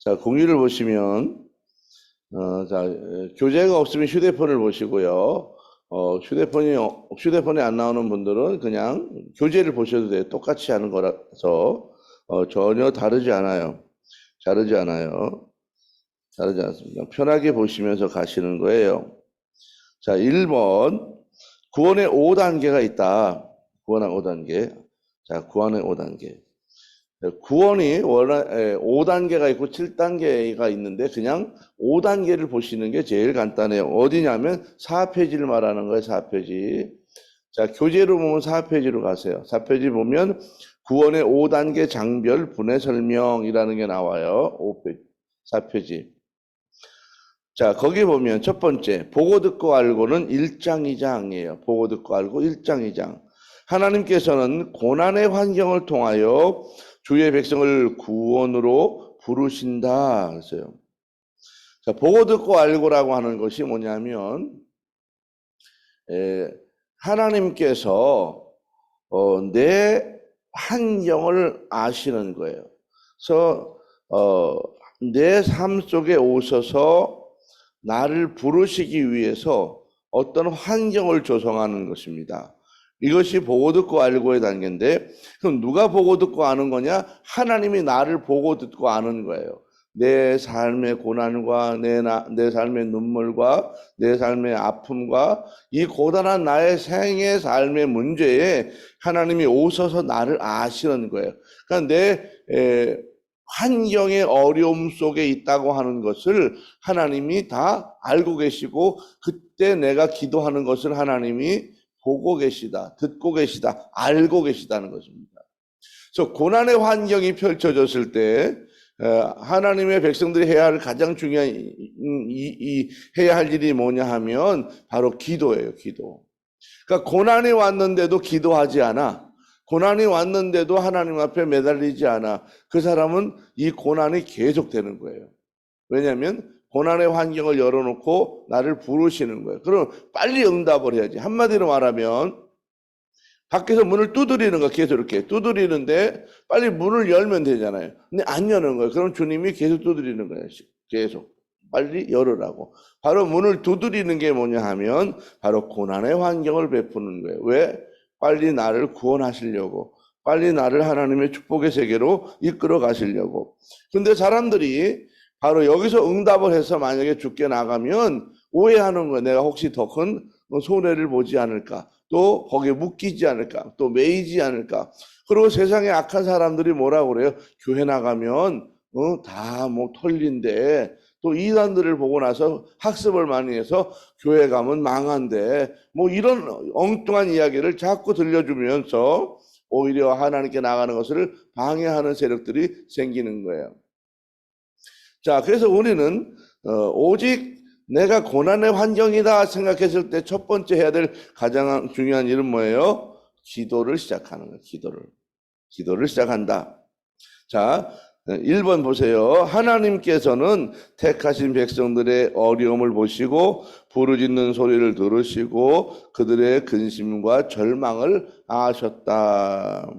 자, 공유를 보시면, 자, 교재가 없으면 휴대폰을 보시고요. 휴대폰이 안 나오는 분들은 그냥 교재를 보셔도 돼요. 똑같이 하는 거라서, 전혀 다르지 않아요. 다르지 않아요. 다르지 않습니다. 편하게 보시면서 가시는 거예요. 자, 1번. 구원의 5단계가 있다. 구원의 5단계. 자, 구원의 5단계. 구원이 5단계가 있고 7단계가 있는데 그냥 5단계를 보시는 게 제일 간단해요. 어디냐면 4페이지를 말하는 거예요. 4페이지. 자, 교재로 보면 4페이지로 가세요. 4페이지 보면 구원의 5단계 장별 분해 설명이라는 게 나와요. 4페이지. 자, 거기 보면 첫 번째, 보고 듣고 알고는 1장 2장이에요. 보고 듣고 알고 1장 2장. 하나님께서는 고난의 환경을 통하여 주의 백성을 구원으로 부르신다. 그랬어요. 자, 보고 듣고 알고라고 하는 것이 뭐냐면, 하나님께서 내 환경을 아시는 거예요. 그래서 내 삶 속에 오셔서 나를 부르시기 위해서 어떤 환경을 조성하는 것입니다. 이것이 보고 듣고 알고의 단계인데, 그럼 누가 보고 듣고 아는 거냐? 하나님이 나를 보고 듣고 아는 거예요. 내 삶의 고난과 내 삶의 눈물과 내 삶의 아픔과 이 고단한 나의 생의 삶의 문제에 하나님이 오셔서 나를 아시는 거예요. 그러니까 내 환경의 어려움 속에 있다고 하는 것을 하나님이 다 알고 계시고, 그때 내가 기도하는 것을 하나님이 보고 계시다, 듣고 계시다, 알고 계시다는 것입니다. 그래서 고난의 환경이 펼쳐졌을 때 하나님의 백성들이 해야 할 가장 중요한 해야 할 일이 뭐냐 하면 바로 기도예요. 기도. 그러니까 고난이 왔는데도 기도하지 않아. 고난이 왔는데도 하나님 앞에 매달리지 않아. 그 사람은 이 고난이 계속되는 거예요. 왜냐하면 고난의 환경을 열어놓고 나를 부르시는 거예요. 그럼 빨리 응답을 해야지. 한마디로 말하면 밖에서 문을 두드리는 거, 계속 이렇게 두드리는데 빨리 문을 열면 되잖아요. 근데 안 여는 거예요. 그럼 주님이 계속 두드리는 거예요. 계속 빨리 열으라고. 바로 문을 두드리는 게 뭐냐 하면 바로 고난의 환경을 베푸는 거예요. 왜? 빨리 나를 구원하시려고, 빨리 나를 하나님의 축복의 세계로 이끌어 가시려고. 근데 사람들이 바로 여기서 응답을 해서 만약에 죽게 나가면 오해하는 거예요. 내가 혹시 더 큰 손해를 보지 않을까, 또 거기에 묶이지 않을까, 또 매이지 않을까. 그리고 세상에 악한 사람들이 뭐라고 그래요? 교회 나가면 다 뭐 털린데, 또 이단들을 보고 나서 학습을 많이 해서 교회 가면 망한데, 뭐 이런 엉뚱한 이야기를 자꾸 들려주면서 오히려 하나님께 나가는 것을 방해하는 세력들이 생기는 거예요. 자, 그래서 우리는 오직 내가 고난의 환경이다 생각했을 때 첫 번째 해야 될 가장 중요한 일은 뭐예요? 기도를 시작하는 거예요. 기도를 시작한다. 자, 1번 보세요. 하나님께서는 택하신 백성들의 어려움을 보시고 부르짖는 소리를 들으시고 그들의 근심과 절망을 아셨다.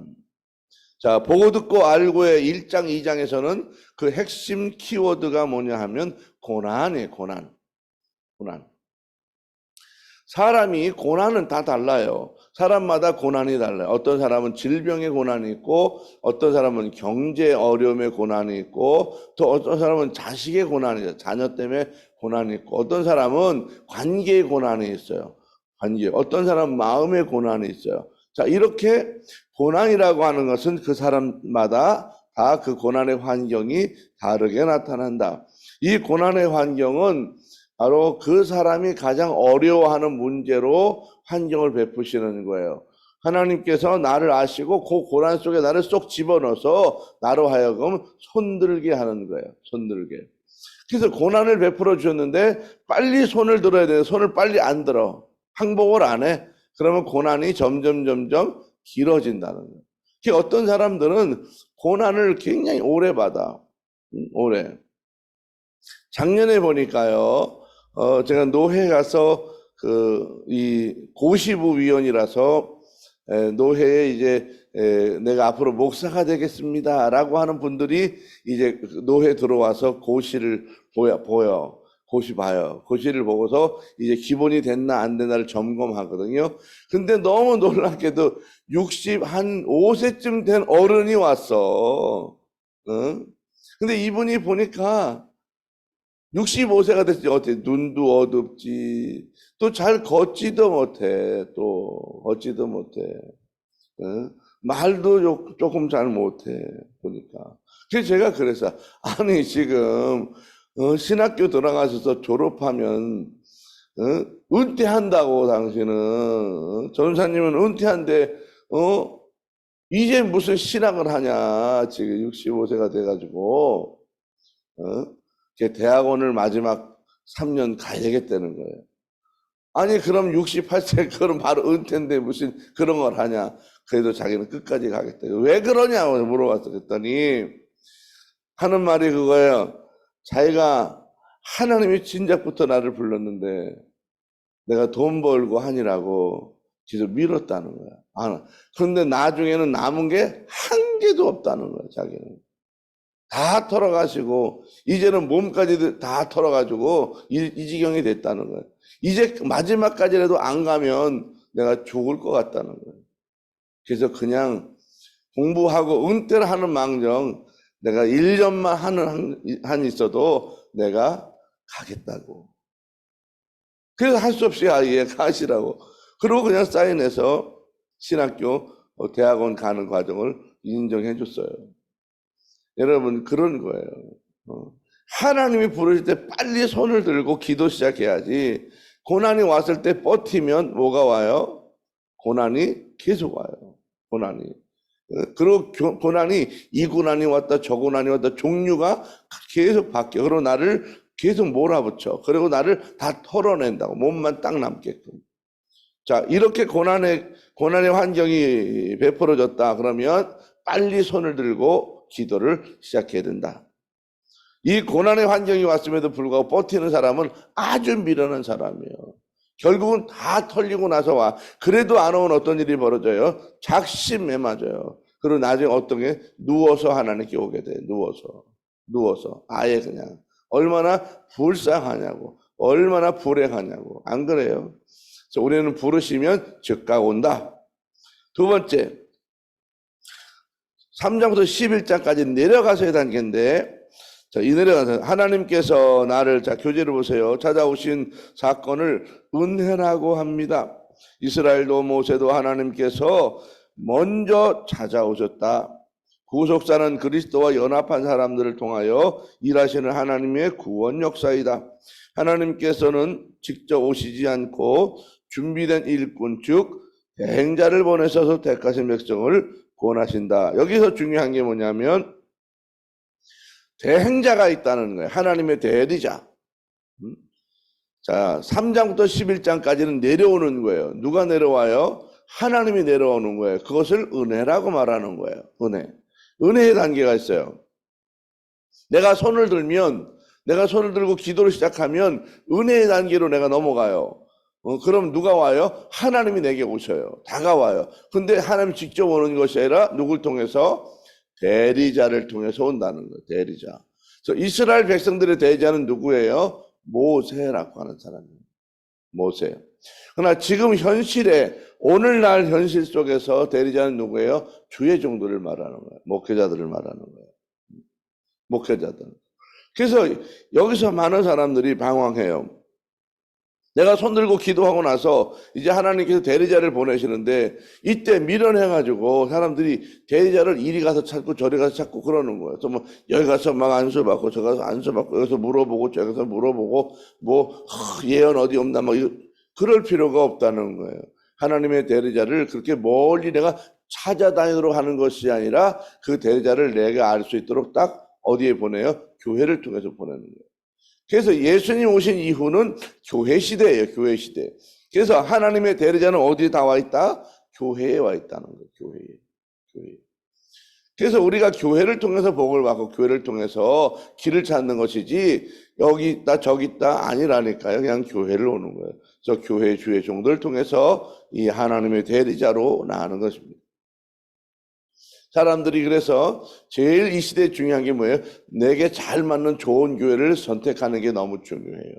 자, 보고 듣고 알고의 1장 2장에서는 그 핵심 키워드가 뭐냐 하면 고난이에요. 고난. 사람이 고난은 다 달라요. 사람마다 고난이 달라요. 어떤 사람은 질병의 고난이 있고, 어떤 사람은 경제 어려움의 고난이 있고, 또 어떤 사람은 자식의 고난이 있어요. 자녀 때문에 고난이 있고, 어떤 사람은 관계의 고난이 있어요. 어떤 사람은 마음의 고난이 있어요. 자, 이렇게 고난이라고 하는 것은 그 사람마다 다 그 고난의 환경이 다르게 나타난다. 이 고난의 환경은 바로 그 사람이 가장 어려워하는 문제로 환경을 베푸시는 거예요. 하나님께서 나를 아시고 그 고난 속에 나를 쏙 집어넣어서 나로 하여금 손들게 하는 거예요. 손들게. 그래서 고난을 베풀어 주셨는데 빨리 손을 들어야 되는데 손을 빨리 안 들어. 항복을 안 해. 그러면 고난이 점점 길어진다는 거예요. 어떤 사람들은 고난을 굉장히 오래 받아. 오래. 작년에 보니까요, 제가 노회 가서 이 고시부 위원이라서 노회에 이제 내가 앞으로 목사가 되겠습니다라고 하는 분들이 이제 노회 들어와서 고시를 보여. 고시 봐요. 고시를 보고서 이제 기본이 됐나 안 됐나를 점검하거든요. 근데 너무 놀랍게도 65세쯤 된 어른이 왔어. 응? 근데 이분이 보니까 65세가 됐지. 어때? 눈도 어둡지. 또 잘 걷지도 못해. 또 걷지도 못해. 응? 말도 조금 잘 못해. 보니까. 그래서 제가 그래서 아니 지금 신학교 들어가셔서 졸업하면 은퇴한다고 당신은 전사님은 은퇴한데 이제 무슨 신학을 하냐. 지금 65세가 돼가지고 대학원을 마지막 3년 가야겠다는 거예요. 아니 그럼 68세 그럼 바로 은퇴인데 무슨 그런 걸 하냐. 그래도 자기는 끝까지 가겠다. 왜 그러냐고 물어봤어. 그랬더니 하는 말이 그거예요. 자기가 하나님이 진작부터 나를 불렀는데 내가 돈 벌고 하니라고 계속 밀었다는 거야. 그런데 나중에는 남은 게 한 개도 없다는 거야. 자기는. 다 털어가시고 이제는 몸까지 다 털어가지고 이 지경이 됐다는 거예요. 이제 마지막까지라도 안 가면 내가 죽을 것 같다는 거예요. 그래서 그냥 공부하고 은퇴를 하는 망정 내가 1년만 한 있어도 내가 가겠다고. 그래서 할 수 없이 아예 가시라고. 그리고 그냥 사인해서 신학교 대학원 가는 과정을 인정해 줬어요. 여러분 그런 거예요. 하나님이 부르실 때 빨리 손을 들고 기도 시작해야지. 고난이 왔을 때 버티면 뭐가 와요? 고난이 계속 와요. 고난이. 그리고 고난이 이 고난이 왔다 저 고난이 왔다 종류가 계속 바뀌어. 그리고 나를 계속 몰아붙여. 그리고 나를 다 털어낸다고. 몸만 딱 남게끔. 자, 이렇게 고난의 환경이 베풀어졌다. 그러면 빨리 손을 들고 기도를 시작해야 된다. 이 고난의 환경이 왔음에도 불구하고 버티는 사람은 아주 미련한 사람이에요. 결국은 다 털리고 나서 와. 그래도 안 오면 어떤 일이 벌어져요? 작심에 맞아요. 그리고 나중에 어떤 게 누워서 하나님께 오게 돼. 누워서. 아예 그냥. 얼마나 불쌍하냐고. 얼마나 불행하냐고. 안 그래요? 그래서 우리는 부르시면 즉각 온다. 두 번째. 3장부터 11장까지 내려가서의 단계인데, 자, 이 내려가서 하나님께서 나를, 자, 교재를 보세요. 찾아오신 사건을 은혜라고 합니다. 이스라엘도 모세도 하나님께서 먼저 찾아오셨다. 구속사는 그리스도와 연합한 사람들을 통하여 일하시는 하나님의 구원 역사이다. 하나님께서는 직접 오시지 않고 준비된 일꾼, 즉 대행자를 보내셔서 택하신 백성을 구원하신다. 여기서 중요한 게 뭐냐면 대행자가 있다는 거예요. 하나님의 대리자. 자, 3장부터 11장까지는 내려오는 거예요. 누가 내려와요? 하나님이 내려오는 거예요. 그것을 은혜라고 말하는 거예요. 은혜의 단계가 있어요. 내가 손을 들고 기도를 시작하면 은혜의 단계로 내가 넘어가요. 그럼 누가 와요? 하나님이 내게 오셔요. 다가와요. 근데 하나님이 직접 오는 것이 아니라 누굴 통해서? 대리자를 통해서 온다는 거예요. 대리자. 그래서 이스라엘 백성들의 대리자는 누구예요? 모세라고 하는 사람이에요. 모세. 그러나 지금 현실에 오늘날 현실 속에서 대리자는 누구예요? 주의 종들을 말하는 거예요. 목회자들을 말하는 거예요. 목회자들. 그래서 여기서 많은 사람들이 방황해요. 내가 손들고 기도하고 나서 이제 하나님께서 대리자를 보내시는데 이때 미련해가지고 사람들이 대리자를 이리 가서 찾고 저리 가서 찾고 그러는 거예요. 또 뭐 여기 가서 막 안수받고 저 가서 안수받고 여기서 물어보고 저기 가서 물어보고 뭐 예언 어디 없나 뭐 그럴 필요가 없다는 거예요. 하나님의 대리자를 그렇게 멀리 내가 찾아다니도록 하는 것이 아니라 그 대리자를 내가 알 수 있도록 딱 어디에 보내요? 교회를 통해서 보내는 거예요. 그래서 예수님 오신 이후는 교회 시대예요. 교회 시대. 그래서 하나님의 대리자는 어디에 다 와 있다? 교회에 와 있다는 거예요. 교회에. 그래서 우리가 교회를 통해서 복을 받고 교회를 통해서 길을 찾는 것이지 여기 있다 저기 있다 아니라니까요. 그냥 교회를 오는 거예요. 그래서 교회 주의 종들을 통해서 이 하나님의 대리자로 나가는 것입니다. 사람들이 그래서 제일 이 시대에 중요한 게 뭐예요? 내게 잘 맞는 좋은 교회를 선택하는 게 너무 중요해요.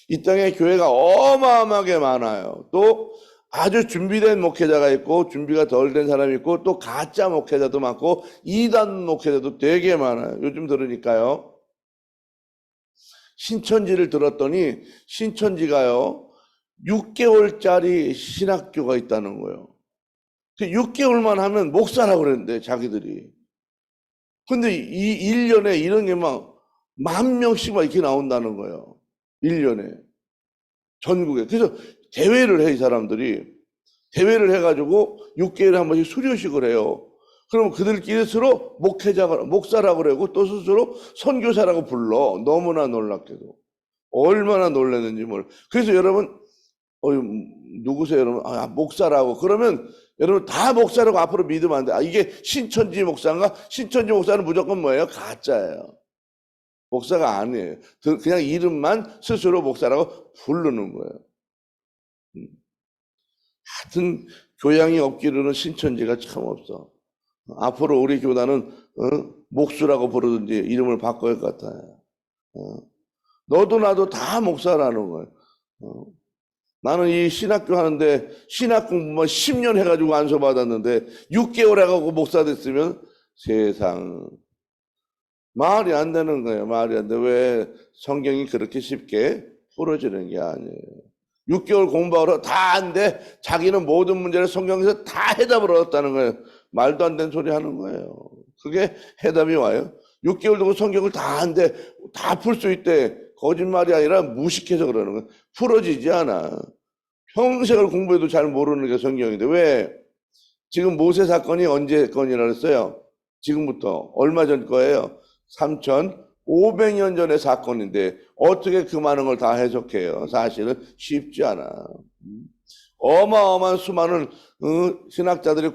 이 땅에 교회가 어마어마하게 많아요. 또 아주 준비된 목회자가 있고 준비가 덜 된 사람이 있고 또 가짜 목회자도 많고 이단 목회자도 되게 많아요. 요즘 들으니까요. 신천지를 들었더니 신천지가요 6개월짜리 신학교가 있다는 거예요. 6개월만 하면 목사라고 그랬는데 자기들이. 근데 이 1년에 이런 게 막 10,000명씩 막 이렇게 나온다는 거예요. 1년에. 전국에. 그래서 대회를 해, 이 사람들이. 대회를 해가지고 6개월에 한 번씩 수료식을 해요. 그러면 그들끼리 서로 목사라고 그러고 또 스스로 선교사라고 불러. 너무나 놀랍게도. 얼마나 놀랐는지 몰라. 그래서 여러분, 누구세요, 여러분? 목사라고. 그러면 여러분 다 목사라고 앞으로 믿으면 안 돼. 이게 신천지 목사인가? 신천지 목사는 무조건 뭐예요? 가짜예요. 목사가 아니에요. 그냥 이름만 스스로 목사라고 부르는 거예요. 하여튼 교양이 없기로는 신천지가 참 없어. 앞으로 우리 교단은 목수라고 부르든지 이름을 바꿔야 할 것 같아요. 너도 나도 다 목사라는 거예요. 나는 이 신학교 하는데 신학 공부만 10년 해가지고 안수 받았는데 6개월 해가지고 목사 됐으면 세상 말이 안 되는 거예요. 말이 안 돼. 왜 성경이 그렇게 쉽게 풀어지는 게 아니에요. 6개월 공부하러 다 안 돼. 자기는 모든 문제를 성경에서 다 해답을 얻었다는 거예요. 말도 안 되는 소리 하는 거예요. 그게 해답이 와요. 6개월 두고 성경을 다 안 돼. 다 풀 수 있대. 거짓말이 아니라 무식해서 그러는 거예요. 풀어지지 않아. 평생을 공부해도 잘 모르는 게 성경인데 왜? 지금 모세 사건이 언제 건이라 그랬어요? 지금부터 얼마 전 거예요? 3,500년 전의 사건인데 어떻게 그 많은 걸 다 해석해요? 사실은 쉽지 않아. 어마어마한 수많은 신학자들이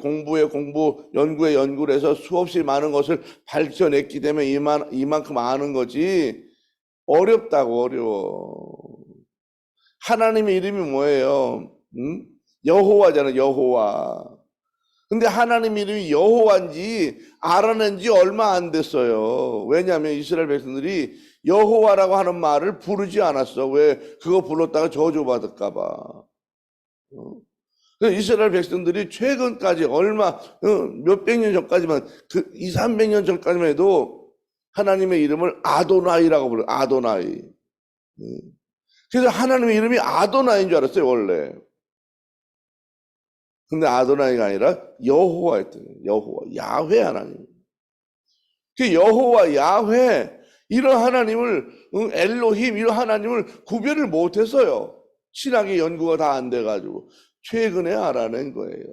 연구에 연구를 해서 수없이 많은 것을 밝혀냈기 때문에 이만큼 아는 거지. 어렵다고, 어려워. 하나님의 이름이 뭐예요? 여호와잖아, 여호와. 근데 하나님 이름이 여호와인지 알아낸 지 얼마 안 됐어요. 왜냐하면 이스라엘 백성들이 여호와라고 하는 말을 부르지 않았어. 왜? 그거 불렀다가 저주받을까 봐. 이스라엘 백성들이 최근까지 몇백 년 전까지만, 200~300년 전까지만 해도 하나님의 이름을 아도나이라고 불러요. 아도나이. 그래서 하나님의 이름이 아도나이인 줄 알았어요, 원래. 근데 아도나이가 아니라 여호와였더니 여호와, 야훼 하나님. 그 여호와, 야훼 이런 하나님을 엘로힘 이런 하나님을 구별을 못했어요. 신학의 연구가 다 안 돼가지고 최근에 알아낸 거예요.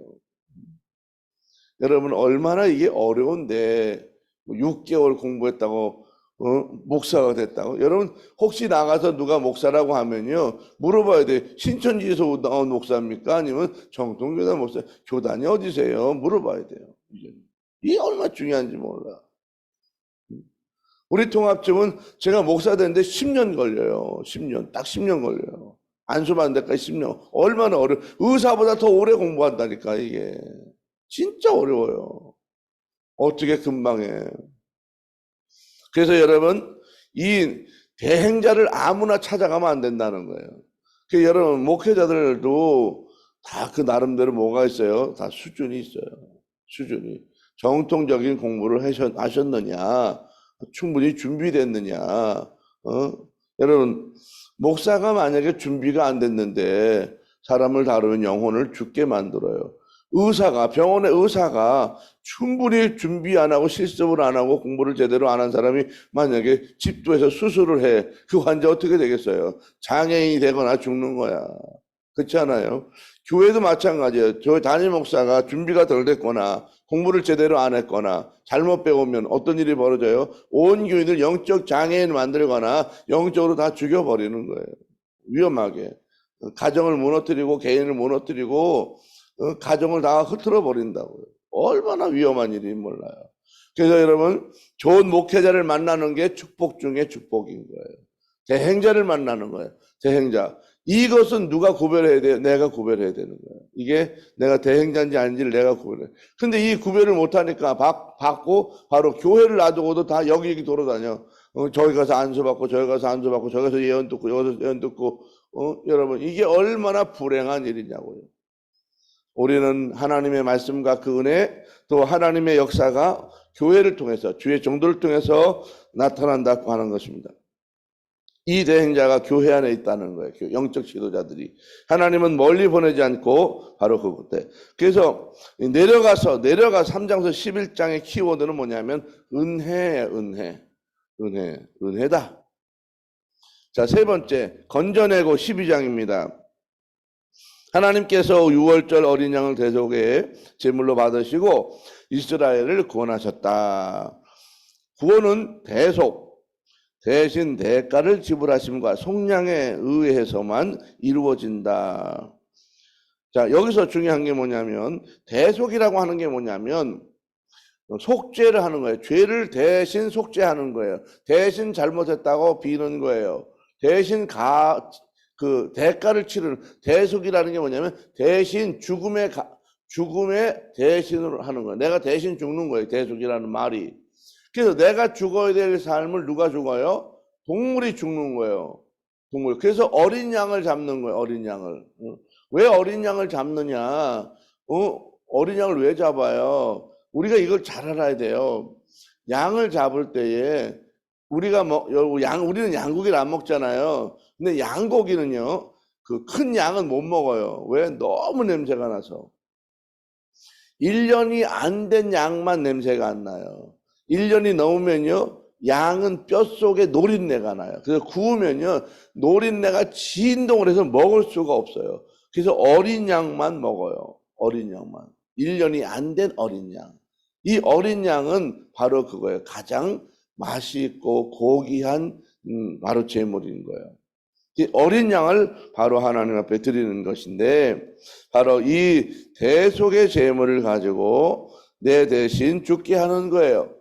여러분 얼마나 이게 어려운데 6개월 공부했다고 목사가 됐다고? 여러분 혹시 나가서 누가 목사라고 하면요 물어봐야 돼. 신천지에서 나온 목사입니까? 아니면 정통교단 목사? 교단이 어디세요? 물어봐야 돼요. 이게 얼마나 중요한지 몰라. 우리 통합증은 제가 목사 됐는데 10년 걸려요. 10년, 딱 10년 걸려요. 안수받는 데까지 10년. 얼마나 어려워. 의사보다 더 오래 공부한다니까 이게. 진짜 어려워요. 어떻게 금방 해. 그래서 여러분 이 대행자를 아무나 찾아가면 안 된다는 거예요. 그 여러분 목회자들도 다 그 나름대로 뭐가 있어요? 다 수준이 있어요. 수준이. 정통적인 공부를 하셨느냐? 충분히 준비됐느냐? 여러분 목사가 만약에 준비가 안 됐는데 사람을 다루면 영혼을 죽게 만들어요. 병원의 의사가 충분히 준비 안 하고 실습을 안 하고 공부를 제대로 안 한 사람이 만약에 집도해서 수술을 해. 그 환자 어떻게 되겠어요? 장애인이 되거나 죽는 거야. 그렇지 않아요? 교회도 마찬가지예요. 저 담임 목사가 준비가 덜 됐거나 공부를 제대로 안 했거나 잘못 배우면 어떤 일이 벌어져요? 온 교인을 영적 장애인 만들거나 영적으로 다 죽여버리는 거예요. 위험하게. 가정을 무너뜨리고 개인을 무너뜨리고 가정을 다 흐트러 버린다고요. 얼마나 위험한 일인지 몰라요. 그래서 여러분 좋은 목회자를 만나는 게 축복 중에 축복인 거예요. 대행자를 만나는 거예요. 대행자. 이것은 누가 구별해야 돼요? 내가 구별해야 되는 거예요. 이게 내가 대행자인지 아닌지를 내가 구별해. 근데 이 구별을 못하니까 받고 바로 교회를 놔두고도 다 여기 돌아다녀. 저기 가서 안수받고 저기 가서 안수받고 저기 가서 예언 듣고 여기서 예언 듣고 여러분 이게 얼마나 불행한 일이냐고요. 우리는 하나님의 말씀과 그 은혜 또 하나님의 역사가 교회를 통해서 주의 정도를 통해서 나타난다고 하는 것입니다. 이 대행자가 교회 안에 있다는 거예요. 영적 지도자들이. 하나님은 멀리 보내지 않고 바로 그때. 그래서 내려가서 3장에서 11장의 키워드는 뭐냐면 은혜다. 자, 세 번째 건져내고 12장입니다. 하나님께서 유월절 어린 양을 대속의 제물로 받으시고 이스라엘을 구원하셨다. 구원은 대신 대가를 지불하심과 속량에 의해서만 이루어진다. 자, 여기서 중요한 게 뭐냐면 대속이라고 하는 게 뭐냐면 속죄를 하는 거예요. 죄를 대신 속죄하는 거예요. 대신 잘못했다고 비는 거예요. 대신 그 대가를 치르는 대속이라는 게 뭐냐면 대신 죽음의 대신으로 하는 거예요. 내가 대신 죽는 거예요. 대속이라는 말이. 그래서 내가 죽어야 될 삶을 누가 죽어요? 동물이 죽는 거예요. 동물. 그래서 어린 양을 잡는 거예요. 어린 양을. 왜 어린 양을 잡느냐? 어린 양을 왜 잡아요? 우리가 이걸 잘 알아야 돼요. 양을 잡을 때에 우리는 양고기를 안 먹잖아요. 근데 양고기는요, 그 큰 양은 못 먹어요. 왜? 너무 냄새가 나서. 1년이 안 된 양만 냄새가 안 나요. 1년이 넘으면요, 양은 뼛속에 노린내가 나요. 그래서 구우면요, 노린내가 진동을 해서 먹을 수가 없어요. 그래서 어린 양만 먹어요. 어린 양만. 1년이 안 된 어린 양. 이 어린 양은 바로 그거예요. 가장 맛있고 고귀한 바로 제물인 거예요. 이 어린 양을 바로 하나님 앞에 드리는 것인데 바로 이 대속의 제물을 가지고 내 대신 죽게 하는 거예요.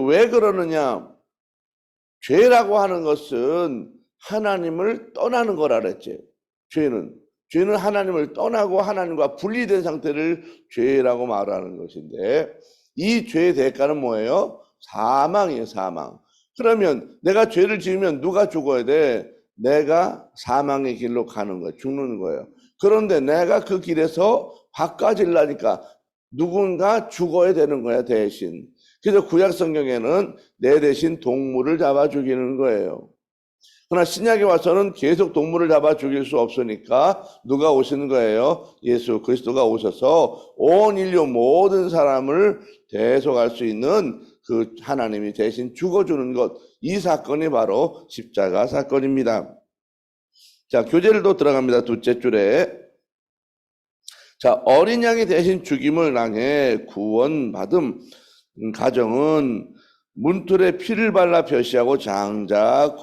왜 그러느냐? 죄라고 하는 것은 하나님을 떠나는 거라 그랬지. 죄는 하나님을 떠나고 하나님과 분리된 상태를 죄라고 말하는 것인데 이 죄의 대가는 뭐예요? 사망이에요. 사망. 그러면 내가 죄를 지으면 누가 죽어야 돼? 내가 사망의 길로 가는 거예요. 죽는 거예요. 그런데 내가 그 길에서 바꿔지려니까 누군가 죽어야 되는 거야, 대신. 그래서 구약 성경에는 내 대신 동물을 잡아 죽이는 거예요. 그러나 신약에 와서는 계속 동물을 잡아 죽일 수 없으니까 누가 오시는 거예요? 예수 그리스도가 오셔서 온 인류 모든 사람을 대속할 수 있는 그 하나님이 대신 죽어주는 것, 이 사건이 바로 십자가 사건입니다. 자, 교재를 또 들어갑니다. 둘째 줄에. 자, 어린 양이 대신 죽임을 당해 구원받은 가정은 문틀에 피를 발라 표시하고 장자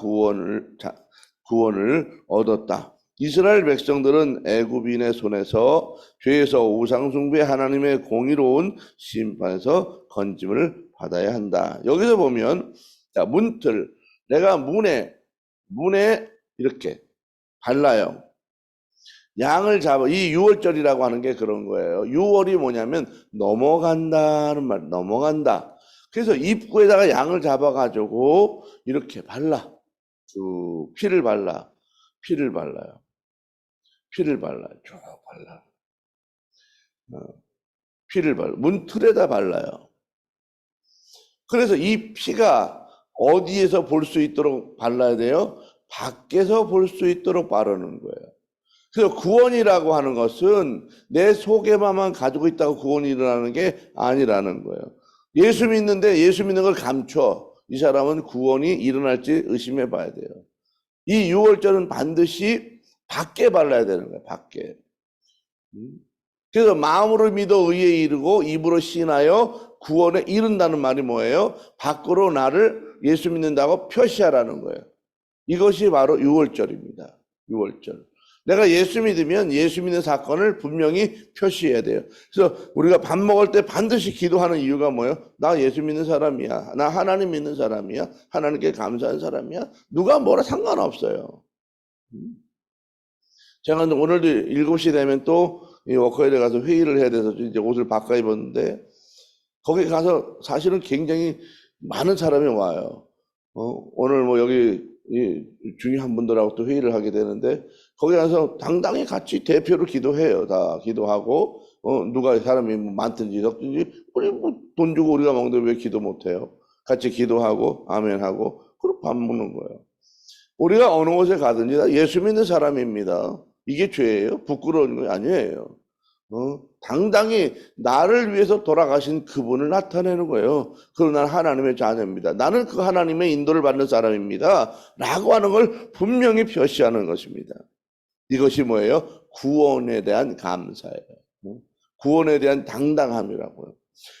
구원을 얻었다. 이스라엘 백성들은 애굽인의 손에서 죄에서 우상숭배 하나님의 공의로운 심판에서 건짐을 받아야 한다. 여기서 보면 자, 문틀 내가 문에 이렇게 발라요. 양을 잡아 이 유월절이라고 하는 게 그런 거예요. 유월이 뭐냐면 넘어간다는 말, 넘어간다. 그래서 입구에다가 양을 잡아가지고 이렇게 발라. 쭉 피를 발라요. 쭉 발라. 피를 발라. 문틀에다 발라요. 그래서 이 피가 어디에서 볼 수 있도록 발라야 돼요? 밖에서 볼 수 있도록 바르는 거예요. 그래서 구원이라고 하는 것은 내 속에만 가지고 있다고 구원이 일어나는 게 아니라는 거예요. 예수 믿는데 예수 믿는 걸 감춰. 이 사람은 구원이 일어날지 의심해 봐야 돼요. 이 유월절은 반드시 밖에 발라야 되는 거예요. 밖에. 그래서 마음으로 믿어 의에 이르고 입으로 신하여 구원에 이른다는 말이 뭐예요? 밖으로 나를 예수 믿는다고 표시하라는 거예요. 이것이 바로 유월절입니다. 유월절. 내가 예수 믿으면 예수 믿는 사건을 분명히 표시해야 돼요. 그래서 우리가 밥 먹을 때 반드시 기도하는 이유가 뭐예요? 나 예수 믿는 사람이야. 나 하나님 믿는 사람이야. 하나님께 감사한 사람이야. 누가 뭐라 상관없어요. 제가 오늘도 7시 되면 또 이 워커힐에 가서 회의를 해야 돼서 이제 옷을 바꿔 입었는데, 거기 가서 사실은 굉장히 많은 사람이 와요. 오늘 뭐 여기 이 중요한 분들하고 또 회의를 하게 되는데, 거기 가서 당당히 같이 대표로 기도해요. 다 기도하고, 누가 사람이 뭐 많든지 적든지, 우리 뭐 돈 주고 우리가 먹는데 왜 기도 못해요? 같이 기도하고, 아멘하고, 그리고 밥 먹는 거예요. 우리가 어느 곳에 가든지 다 예수 믿는 사람입니다. 이게 죄예요? 부끄러운 거 아니에요. 당당히 나를 위해서 돌아가신 그분을 나타내는 거예요. 그럼 나는 하나님의 자녀입니다. 나는 그 하나님의 인도를 받는 사람입니다. 라고 하는 걸 분명히 표시하는 것입니다. 이것이 뭐예요? 구원에 대한 감사예요. 구원에 대한 당당함이라고요.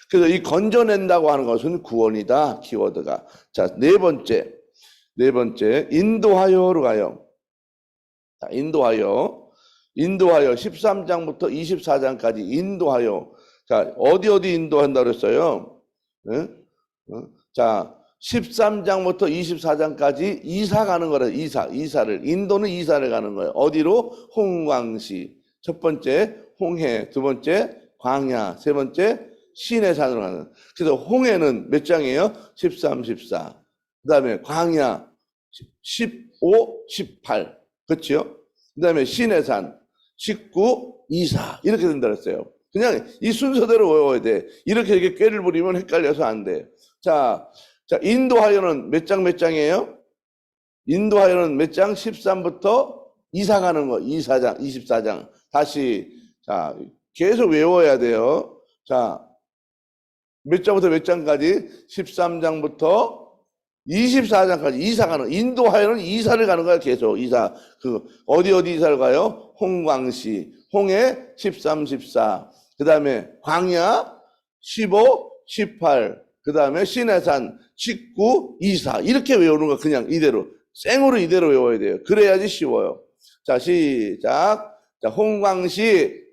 그래서 이 건져낸다고 하는 것은 구원이다. 키워드가. 자, 네 번째, 인도하여로 가요. 자, 인도하여 13장부터 24장까지 인도하여. 자, 어디 인도한다 그랬어요? 네? 자, 13장부터 24장까지 이사 가는 거라. 이사를. 인도는 이사를 가는 거예요. 어디로? 홍광시. 첫 번째 홍해, 두 번째 광야, 세 번째 시내산으로 가는. 그래서 홍해는 몇 장이에요? 13, 14. 그 다음에 광야 15, 18. 그렇죠? 그 다음에 시내산 19, 24 이렇게 된다 그랬어요. 그냥 이 순서대로 외워야 돼. 이렇게 꾀를 부리면 헷갈려서 안 돼. 자, 인도하여는 몇 장이에요? 인도하여는 몇 장? 13부터 이사 가는 거. 24장, 24장. 다시, 자, 계속 외워야 돼요. 자, 몇 장부터 몇 장까지? 13장부터 24장까지 이사 가는, 인도하여는 이사를 가는 거야, 계속. 이사. 어디 이사를 가요? 홍광시, 홍해 13, 14. 그 다음에 광야 15, 18. 그 다음에 시내산 19, 24. 이렇게 외우는 거 그냥 이대로. 생으로 이대로 외워야 돼요. 그래야지 쉬워요. 자, 시작. 자, 홍광시.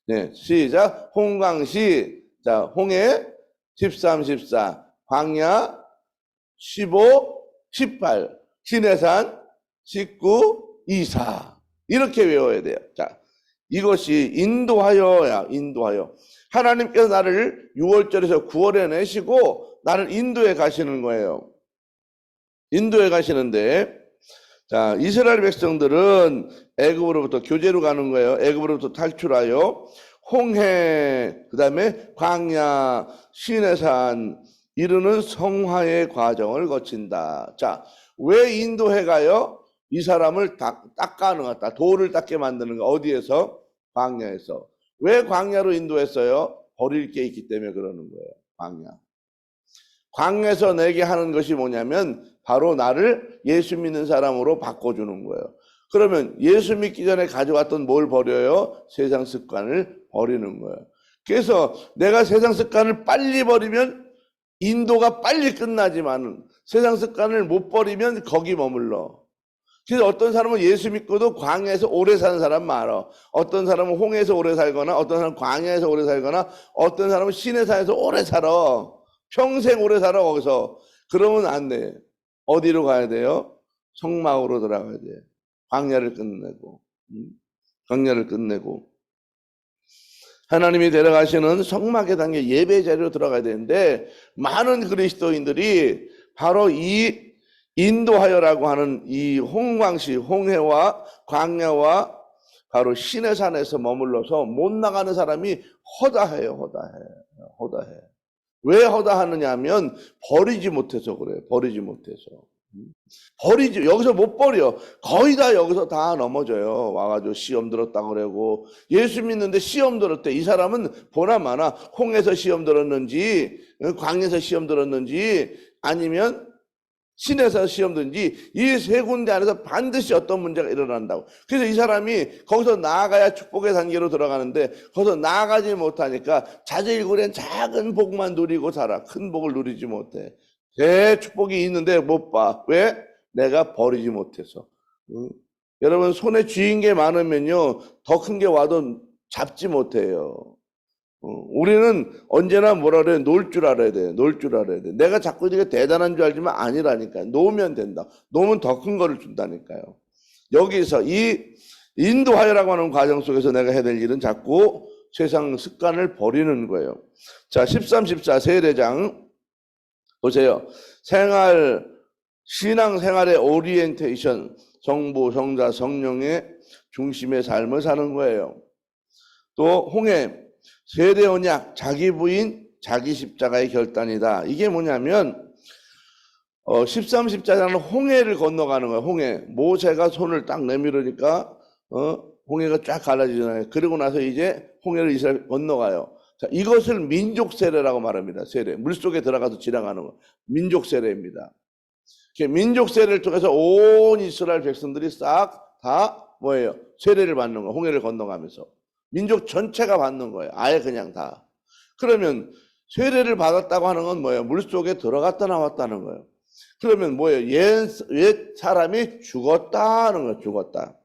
네, 시작. 홍광시. 자, 홍해 13, 14. 광야 15, 18, 시내산 19, 24 이렇게 외워야 돼요. 자, 이것이 인도하여야. 인도하여. 하나님께서 나를 6월절에서 9월에 내시고 나를 인도에 가시는 거예요. 인도에 가시는데, 자, 이스라엘 백성들은 애굽으로부터 교제로 가는 거예요. 애굽으로부터 탈출하여 홍해, 그 다음에 광야, 시내산 이르는 성화의 과정을 거친다. 자, 왜 인도해 가요? 이 사람을 닦아는 것다. 돌을 닦게 만드는 거. 어디에서? 광야에서. 왜 광야로 인도했어요? 버릴 게 있기 때문에 그러는 거예요. 광야. 광야에서 내게 하는 것이 뭐냐면 바로 나를 예수 믿는 사람으로 바꿔주는 거예요. 그러면 예수 믿기 전에 가져왔던 뭘 버려요? 세상 습관을 버리는 거예요. 그래서 내가 세상 습관을 빨리 버리면 인도가 빨리 끝나지만 세상 습관을 못 버리면 거기 머물러. 그래서 어떤 사람은 예수 믿고도 광야에서 오래 사는 사람 많아. 어떤 사람은 홍해에서 오래 살거나, 어떤 사람은 광야에서 오래 살거나, 어떤 사람은 시내산에서 오래 살아. 평생 오래 살아 거기서. 그러면 안 돼. 어디로 가야 돼요? 성막으로 들어가야 돼. 광야를 끝내고. 광야를 끝내고. 하나님이 데려가시는 성막의 단계 예배 자리로 들어가야 되는데, 많은 그리스도인들이 바로 이 인도하여라고 하는 이 홍광시, 홍해와 광야와 바로 시내산에서 머물러서 못 나가는 사람이 허다해요. 허다해. 왜 허다하느냐 하면 버리지 못해서 그래요. 버리지 못해서. 여기서 못 버려. 거의 다 여기서 다 넘어져요. 와가지고 시험 들었다 그러고, 예수 믿는데 시험 들었대. 이 사람은 보나마나 홍해에서 시험 들었는지, 광야에서 시험 들었는지, 아니면 신에서 시험 들었는지, 이 세 군데 안에서 반드시 어떤 문제가 일어난다고. 그래서 이 사람이 거기서 나아가야 축복의 단계로 들어가는데, 거기서 나아가지 못하니까 자질구레한 작은 복만 누리고 살아. 큰 복을 누리지 못해. 대축복이 있는데 못 봐. 왜? 내가 버리지 못해서. 여러분, 손에 쥐인 게 많으면요, 더 큰 게 와도 잡지 못해요. 우리는 언제나 뭐라 그래? 놀 줄 알아야 돼. 놀 줄 알아야 돼. 내가 자꾸 이게 대단한 줄 알지만 아니라니까요. 놓으면 된다. 놓으면 더 큰 거를 준다니까요. 여기서 이 인도하여라고 하는 과정 속에서 내가 해야 될 일은 자꾸 세상 습관을 버리는 거예요. 자, 13, 14 세례장 보세요. 신앙생활의 오리엔테이션, 성부, 성자, 성령의 중심의 삶을 사는 거예요. 또 홍해, 세례 언약, 자기 부인, 자기 십자가의 결단이다. 이게 뭐냐면 13, 14장은 홍해를 건너가는 거예요. 홍해. 모세가 손을 딱 내밀으니까 홍해가 쫙 갈라지잖아요. 그리고 나서 이제 홍해를 이스라엘 건너가요. 자, 이것을 민족 세례라고 말합니다. 세례. 물속에 들어가서 지나가는 거. 민족 세례입니다. 민족 세례를 통해서 온 이스라엘 백성들이 싹 다 뭐예요? 세례를 받는 거. 홍해를 건너가면서. 민족 전체가 받는 거예요. 아예 그냥 다. 그러면 세례를 받았다고 하는 건 뭐예요? 물속에 들어갔다 나왔다는 거예요. 그러면 뭐예요? 옛 사람이 죽었다는 거예요. 죽었다.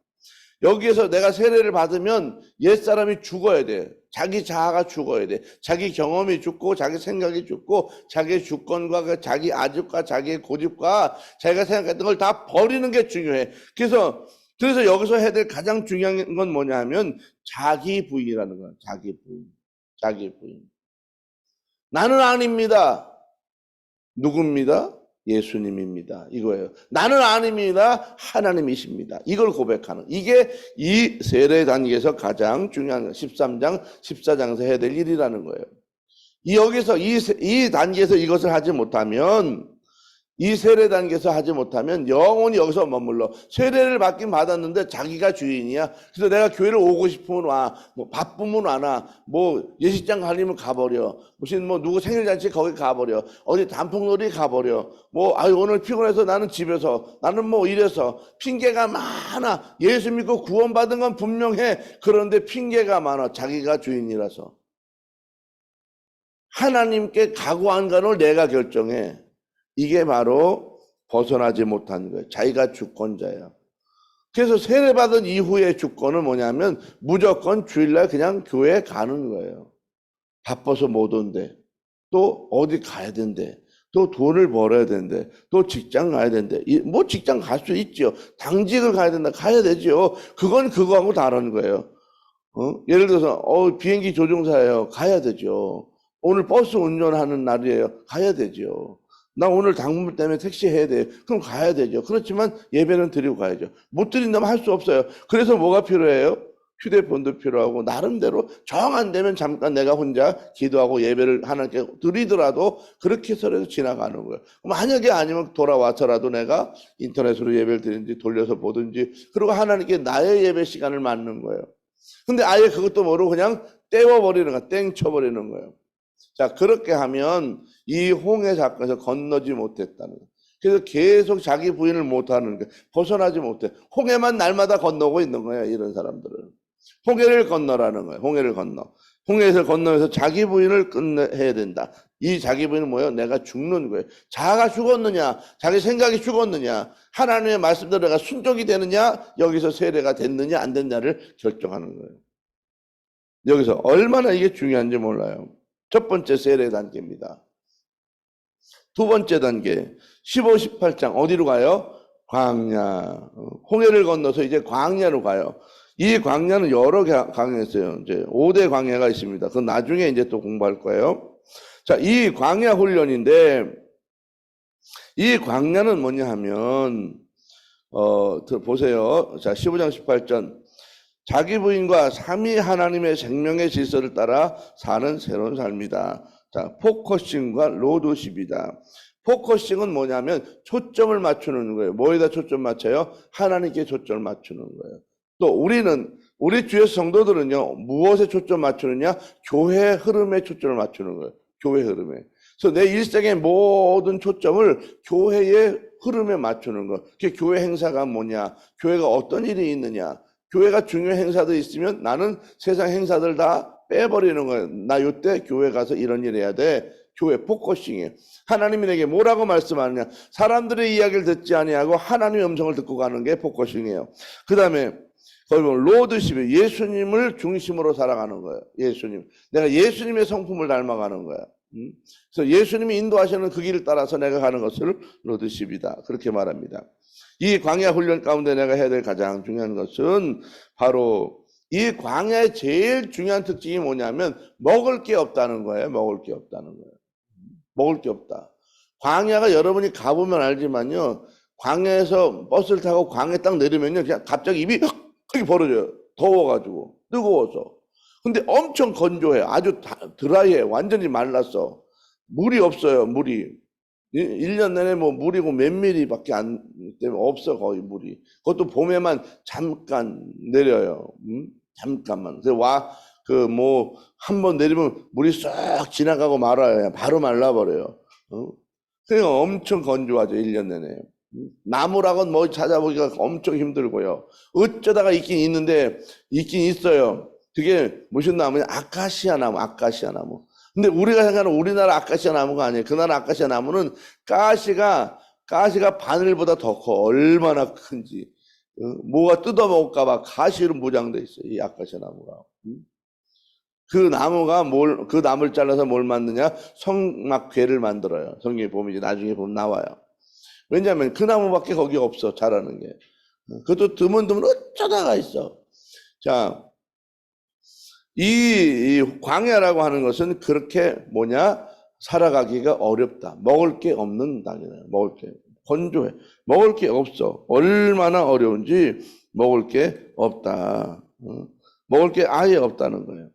여기에서 내가 세례를 받으면 옛 사람이 죽어야 돼. 자기 자아가 죽어야 돼. 자기 경험이 죽고 자기 생각이 죽고 자기 주권과 자기 아집과 자기의 고집과 자기가 생각했던 걸 다 버리는 게 중요해. 그래서 여기서 해야 될 가장 중요한 건 뭐냐 하면 자기 부인이라는 거야. 자기 부인. 자기 부인. 나는 아닙니다. 누굽니다? 예수님입니다. 이거예요. 나는 아닙니다. 하나님이십니다. 이걸 고백하는. 이게 이 세례 단계에서 가장 중요한 13장, 14장에서 해야 될 일이라는 거예요. 여기서 이 단계에서 이것을 하지 못하면 이 세례 단계에서 하지 못하면 영원히 여기서 머물러. 세례를 받긴 받았는데 자기가 주인이야. 그래서 내가 교회를 오고 싶으면 와. 뭐 바쁘면 안 와. 뭐 예식장 가려면 가버려. 무슨 뭐 누구 생일잔치 거기 가버려. 어디 단풍놀이 가버려. 뭐 오늘 피곤해서 나는 집에서 나는 뭐 이래서 핑계가 많아. 예수 믿고 구원받은 건 분명해. 그런데 핑계가 많아. 자기가 주인이라서. 하나님께 가고 안 가는 내가 결정해. 이게 바로 벗어나지 못한 거예요. 자기가 주권자예요. 그래서 세례받은 이후의 주권은 뭐냐면 무조건 주일날 그냥 교회에 가는 거예요. 바빠서 못 온대. 또 어디 가야 된대. 또 돈을 벌어야 된대. 또 직장 가야 된대. 뭐 직장 갈 수 있죠. 당직을 가야 된다. 가야 되죠. 그건 그거하고 다른 거예요. 예를 들어서 비행기 조종사예요. 가야 되죠. 오늘 버스 운전하는 날이에요. 가야 되죠. 나 오늘 당무 때문에 택시 해야 돼. 그럼 가야 되죠. 그렇지만 예배는 드리고 가야죠. 못 드린다면 할 수 없어요. 그래서 뭐가 필요해요? 휴대폰도 필요하고 나름대로 정 안 되면 잠깐 내가 혼자 기도하고 예배를 하나님께 드리더라도 그렇게 해서라도 지나가는 거예요. 만약에 아니면 돌아와서라도 내가 인터넷으로 예배를 드리는지 돌려서 보든지 그리고 하나님께 나의 예배 시간을 맞는 거예요. 근데 아예 그것도 모르고 그냥 떼워버리는 거야. 땡쳐버리는 거예요. 자, 그렇게 하면 이 홍해 사건에서 건너지 못했다는 거예요. 그래서 계속 자기 부인을 못하는 거예요. 벗어나지 못해. 홍해만 날마다 건너고 있는 거예요. 이런 사람들은. 홍해를 건너라는 거예요. 홍해를 건너. 홍해에서 건너면서 자기 부인을 끝내야 된다. 이 자기 부인은 뭐예요? 내가 죽는 거예요. 자아가 죽었느냐? 자기 생각이 죽었느냐? 하나님의 말씀대로 내가 순종이 되느냐? 여기서 세례가 됐느냐 안 됐느냐를 결정하는 거예요. 여기서 얼마나 이게 중요한지 몰라요. 첫 번째 세례 단계입니다. 두 번째 단계 15, 18장 어디로 가요? 광야. 홍해를 건너서 이제 광야로 가요. 이 광야는 여러 광야가 있어요. 이제 5대 광야가 있습니다. 그건 나중에 이제 또 공부할 거예요. 자, 이 광야 훈련인데 이 광야는 뭐냐 하면 보세요. 자, 15장 18절 자기 부인과 삼위 하나님의 생명의 질서를 따라 사는 새로운 삶이다. 자, 포커싱과 로드십이다. 포커싱은 뭐냐면 초점을 맞추는 거예요. 뭐에다 초점 맞춰요? 하나님께 초점을 맞추는 거예요. 또 우리 주의 성도들은요, 무엇에 초점 맞추느냐? 교회 흐름에 초점을 맞추는 거예요. 교회 흐름에. 그래서 내 일생의 모든 초점을 교회의 흐름에 맞추는 거. 그게 교회 행사가 뭐냐? 교회가 어떤 일이 있느냐? 교회가 중요한 행사도 있으면 나는 세상 행사들 다 빼버리는 거예요. 나 이때 교회 가서 이런 일 해야 돼. 교회 포커싱이에요. 하나님이 내게 뭐라고 말씀하느냐? 사람들의 이야기를 듣지 아니하고 하나님의 음성을 듣고 가는 게 포커싱이에요. 그 다음에 거기 보면 로드십이 예수님을 중심으로 살아가는 거예요. 예수님. 내가 예수님의 성품을 닮아가는 거야. 그래서 예수님이 인도하시는 그 길을 따라서 내가 가는 것을 얻으십니다. 그렇게 말합니다. 이 광야 훈련 가운데 내가 해야 될 가장 중요한 것은 바로 이 광야의 제일 중요한 특징이 뭐냐면 먹을 게 없다는 거예요. 먹을 게 없다는 거예요. 먹을 게 없다. 광야가 여러분이 가보면 알지만요. 광야에서 버스를 타고 광야에 딱 내리면요. 그냥 갑자기 입이 크게 벌어져요. 더워가지고. 뜨거워서. 근데 엄청 건조해. 아주 드라이해. 완전히 말랐어. 물이 없어요. 물이. 1년 내내 뭐 물이고 몇 미리밖에 안 때문에 없어. 거의 물이. 그것도 봄에만 잠깐 내려요. 잠깐만. 그래서 한 번 내리면 물이 쏙 지나가고 말아요. 바로 말라버려요. 그러니까 엄청 건조하죠. 1년 내내. 나무라고는 뭐 찾아보기가 엄청 힘들고요. 어쩌다가 있긴 있는데 있긴 있어요. 그게 무슨 나무냐? 아카시아 나무, 아카시아 나무. 근데 우리가 생각하는 우리나라 아카시아 나무가 아니에요. 그 나라 아카시아 나무는 가시가 바늘보다 더 커. 얼마나 큰지. 뭐가 뜯어먹을까봐 가시로 무장돼 있어요. 이 아카시아 나무가. 그 나무를 잘라서 뭘 만드냐? 성막괴를 만들어요. 성경에 보면 이제 나중에 보면 나와요. 왜냐하면 그 나무밖에 거기 없어. 자라는 게. 그것도 드문드문 어쩌다가 있어. 자, 이 광야라고 하는 것은 그렇게 살아가기가 어렵다. 먹을 게 없는 땅이에요. 먹을 게 건조해. 먹을 게 없어. 얼마나 어려운지 먹을 게 없다. 먹을 게 아예 없다는 거예요.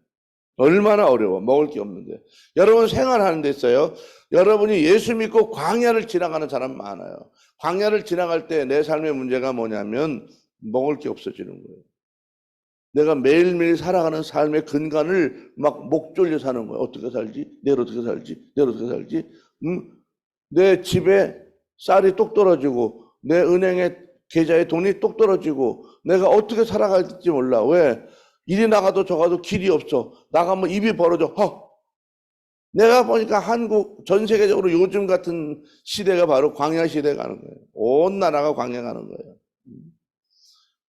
얼마나 어려워. 먹을 게 없는데. 여러분 생활하는 데 있어요. 여러분이 예수 믿고 광야를 지나가는 사람 많아요. 광야를 지나갈 때 내 삶의 문제가 뭐냐면 먹을 게 없어지는 거예요. 내가 매일매일 살아가는 삶의 근간을 막 목 졸려 사는 거예요. 어떻게 살지? 내일 어떻게 살지? 내일 어떻게 살지? 내 집에 쌀이 똑 떨어지고 내 은행에 계좌에 돈이 똑 떨어지고 내가 어떻게 살아갈지 몰라. 왜? 이리 나가도 저가도 길이 없어. 나가면 입이 벌어져. 내가 보니까 한국 전 세계적으로 요즘 같은 시대가 바로 광야 시대 가는 거예요. 온 나라가 광야 가는 거예요.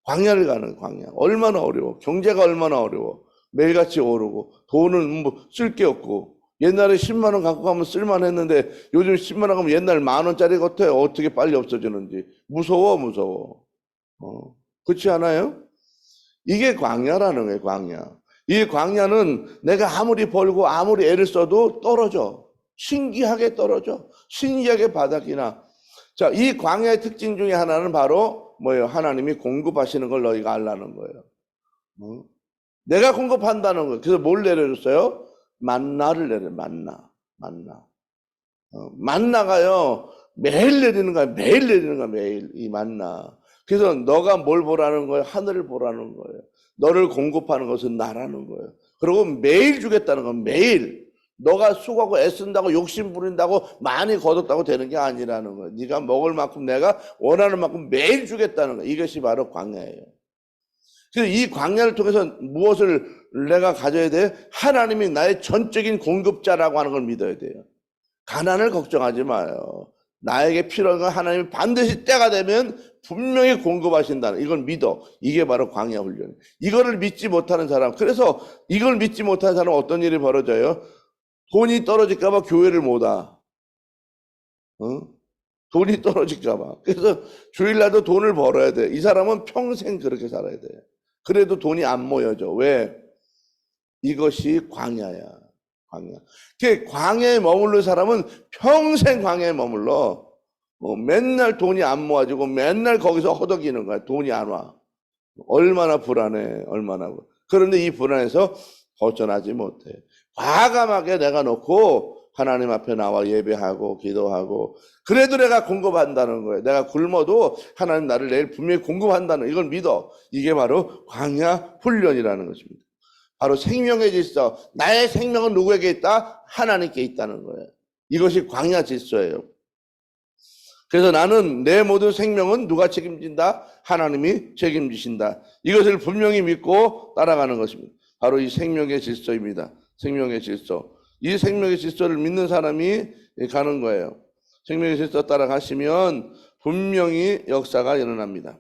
광야를 가는 광야. 얼마나 어려워. 경제가 얼마나 어려워. 매일같이 오르고 돈은 뭐 쓸 게 없고 옛날에 10만 원 갖고 가면 쓸만했는데 요즘 10만 원 가면 옛날 만 원짜리 같아요. 어떻게 빨리 없어지는지. 무서워. 그렇지 않아요? 이게 광야라는 거예요. 광야. 이 광야는 내가 아무리 벌고 아무리 애를 써도 떨어져. 신기하게 떨어져. 신기하게 바닥이나. 자, 이 광야의 특징 중에 하나는 바로 뭐예요? 하나님이 공급하시는 걸 너희가 알라는 거예요. 내가 공급한다는 거예요. 그래서 뭘 내려줬어요? 만나를 내려. 만나. 만나가요. 매일 내리는 거야. 매일 이 만나. 그래서 너가 뭘 보라는 거예요? 하늘을 보라는 거예요. 너를 공급하는 것은 나라는 거예요. 그리고 매일 주겠다는 건 매일. 너가 수고하고 애쓴다고 욕심 부린다고 많이 거뒀다고 되는 게 아니라는 거예요. 네가 먹을 만큼 내가 원하는 만큼 매일 주겠다는 거예요. 이것이 바로 광야예요. 그래서 이 광야를 통해서 무엇을 내가 가져야 돼? 하나님이 나의 전적인 공급자라고 하는 걸 믿어야 돼요. 가난을 걱정하지 마요. 나에게 필요한 건 하나님이 반드시 때가 되면 분명히 공급하신다는 이걸 믿어. 이게 바로 광야 훈련이에요. 이거를 믿지 못하는 사람. 그래서 이걸 믿지 못하는 사람은 어떤 일이 벌어져요? 돈이 떨어질까 봐 교회를 못 와. 돈이 떨어질까 봐. 그래서 주일날도 돈을 벌어야 돼. 이 사람은 평생 그렇게 살아야 돼. 그래도 돈이 안 모여져. 왜? 이것이 광야야. 광야. 그 광야에 머물러 사람은 평생 광야에 머물러. 맨날 돈이 안 모아지고 맨날 거기서 허덕이는 거야. 돈이 안 와. 얼마나 불안해. 그런데 이 불안에서 벗어나지 못해. 과감하게 내가 놓고 하나님 앞에 나와 예배하고 기도하고 그래도 내가 공급한다는 거예요. 내가 굶어도 하나님 나를 내일 분명히 공급한다는 이걸 믿어. 이게 바로 광야 훈련이라는 것입니다. 바로 생명의 질서. 나의 생명은 누구에게 있다? 하나님께 있다는 거예요. 이것이 광야 질서예요. 그래서 나는 내 모든 생명은 누가 책임진다? 하나님이 책임지신다. 이것을 분명히 믿고 따라가는 것입니다. 바로 이 생명의 질서입니다. 생명의 질서. 이 생명의 질서를 믿는 사람이 가는 거예요. 생명의 질서 따라가시면 분명히 역사가 일어납니다.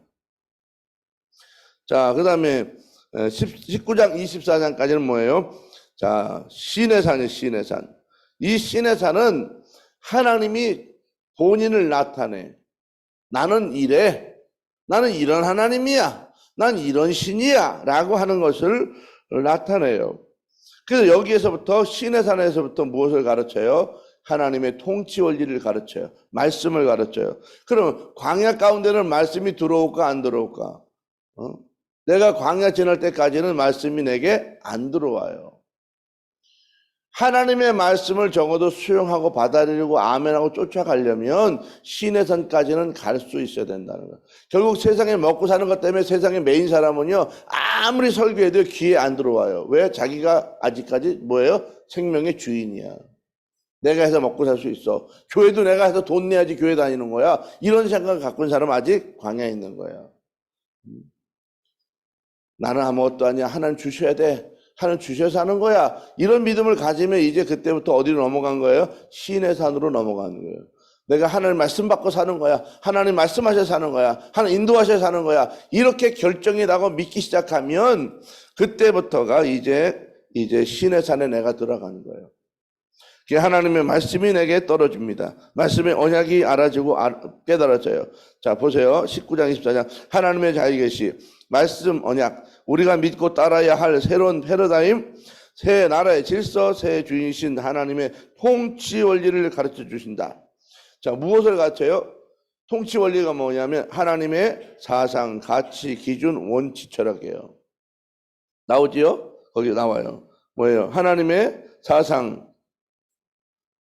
자, 그 다음에 19장 24장까지는 뭐예요? 자, 시내산이에요. 시내산. 이 신의 산은 하나님이 본인을 나타내. 나는 이래. 나는 이런 하나님이야. 난 이런 신이야. 라고 하는 것을 나타내요. 그래서 여기에서부터 신의 산에서부터 무엇을 가르쳐요? 하나님의 통치 원리를 가르쳐요. 말씀을 가르쳐요. 그럼 광야 가운데는 말씀이 들어올까 안 들어올까? 내가 광야 지날 때까지는 말씀이 내게 안 들어와요. 하나님의 말씀을 적어도 수용하고 받아들이고 아멘하고 쫓아가려면 신의 산까지는 갈 수 있어야 된다는 거예요. 결국 세상에 먹고 사는 것 때문에 세상의 메인 사람은요, 아무리 설교해도 귀에 안 들어와요. 왜? 자기가 아직까지 뭐예요? 생명의 주인이야. 내가 해서 먹고 살 수 있어. 교회도 내가 해서 돈 내야지 교회 다니는 거야. 이런 생각을 갖고 있는 사람은 아직 광야에 있는 거야. 나는 아무것도 아니야. 하나님 주셔야 돼. 하나님 주셔서 하는 거야. 이런 믿음을 가지면 이제 그때부터 어디로 넘어간 거예요? 신의 산으로 넘어가는 거예요. 내가 하나님 말씀 받고 사는 거야. 하나님 말씀하셔서 사는 거야. 하나님 인도하셔서 사는 거야. 이렇게 결정이 나고 믿기 시작하면 그때부터가 이제 신의 산에 내가 들어가는 거예요. 하나님의 말씀이 내게 떨어집니다. 말씀의 언약이 알아지고 깨달아져요. 자, 보세요. 19장 24장 하나님의 자유 계시 말씀 언약, 우리가 믿고 따라야 할 새로운 패러다임, 새 나라의 질서, 새 주인이신 하나님의 통치 원리를 가르쳐 주신다. 자, 무엇을 가르쳐요? 통치 원리가 뭐냐면 하나님의 사상, 가치, 기준, 원칙, 철학이에요. 나오지요? 거기 나와요. 뭐예요? 하나님의 사상,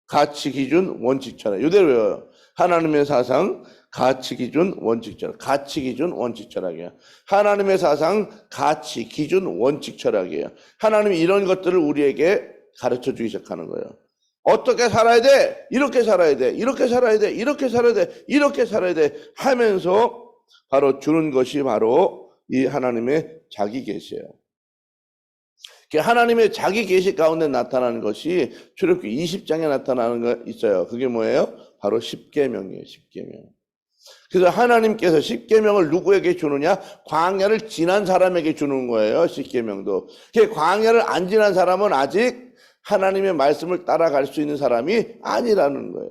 가치, 기준, 원칙, 철학. 이대로 외워요. 하나님의 사상, 가치, 기준, 원칙, 철학. 가치, 기준, 원칙, 철학이에요. 하나님의 사상, 가치, 기준, 원칙, 철학이에요. 하나님이 이런 것들을 우리에게 가르쳐 주기 시작하는 거예요. 어떻게 살아야 돼? 이렇게 살아야 돼. 이렇게 살아야 돼. 이렇게 살아야 돼. 이렇게 살아야 돼. 하면서 바로 주는 것이 바로 이 하나님의 자기 계시예요. 하나님의 자기 계시 가운데 나타나는 것이 출애굽기 20장에 나타나는 거 있어요. 그게 뭐예요? 바로 십계명이에요. 십계명. 그래서 하나님께서 십계명을 누구에게 주느냐? 광야를 지난 사람에게 주는 거예요. 십계명도. 광야를 안 지난 사람은 아직 하나님의 말씀을 따라갈 수 있는 사람이 아니라는 거예요.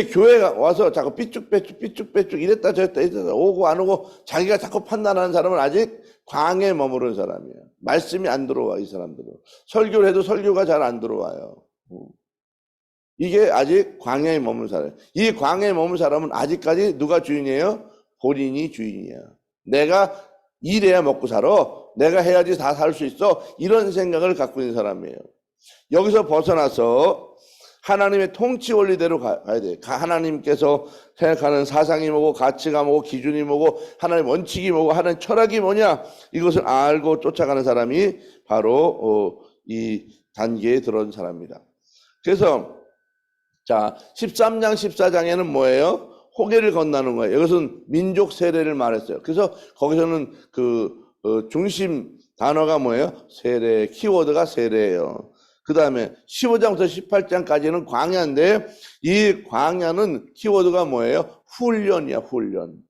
교회에 와서 자꾸 삐쭉빼쭉 이랬다 저랬다 오고 안 오고 자기가 자꾸 판단하는 사람은 아직 광야에 머무른 사람이에요. 말씀이 안 들어와. 이 사람들은 설교를 해도 설교가 잘 안 들어와요. 이게 아직 광야에 머무른 사람이에요. 이 광야에 머무른 사람은 아직까지 누가 주인이에요? 본인이 주인이야. 내가 일해야 먹고 살아. 내가 해야지 다 살 수 있어. 이런 생각을 갖고 있는 사람이에요. 여기서 벗어나서 하나님의 통치 원리대로 가야 돼. 하나님께서 생각하는 사상이 뭐고 가치가 뭐고 기준이 뭐고 하나님 원칙이 뭐고 하나님 철학이 뭐냐, 이것을 알고 쫓아가는 사람이 바로 이 단계에 들어온 사람입니다. 그래서 자 13장 14장에는 뭐예요? 호계를 건너는 거예요. 이것은 민족 세례를 말했어요. 그래서 거기서는 중심 단어가 뭐예요? 세례, 키워드가 세례예요. 그 다음에 15장부터 18장까지는 광야인데 이 광야는 키워드가 뭐예요? 훈련이야. 훈련.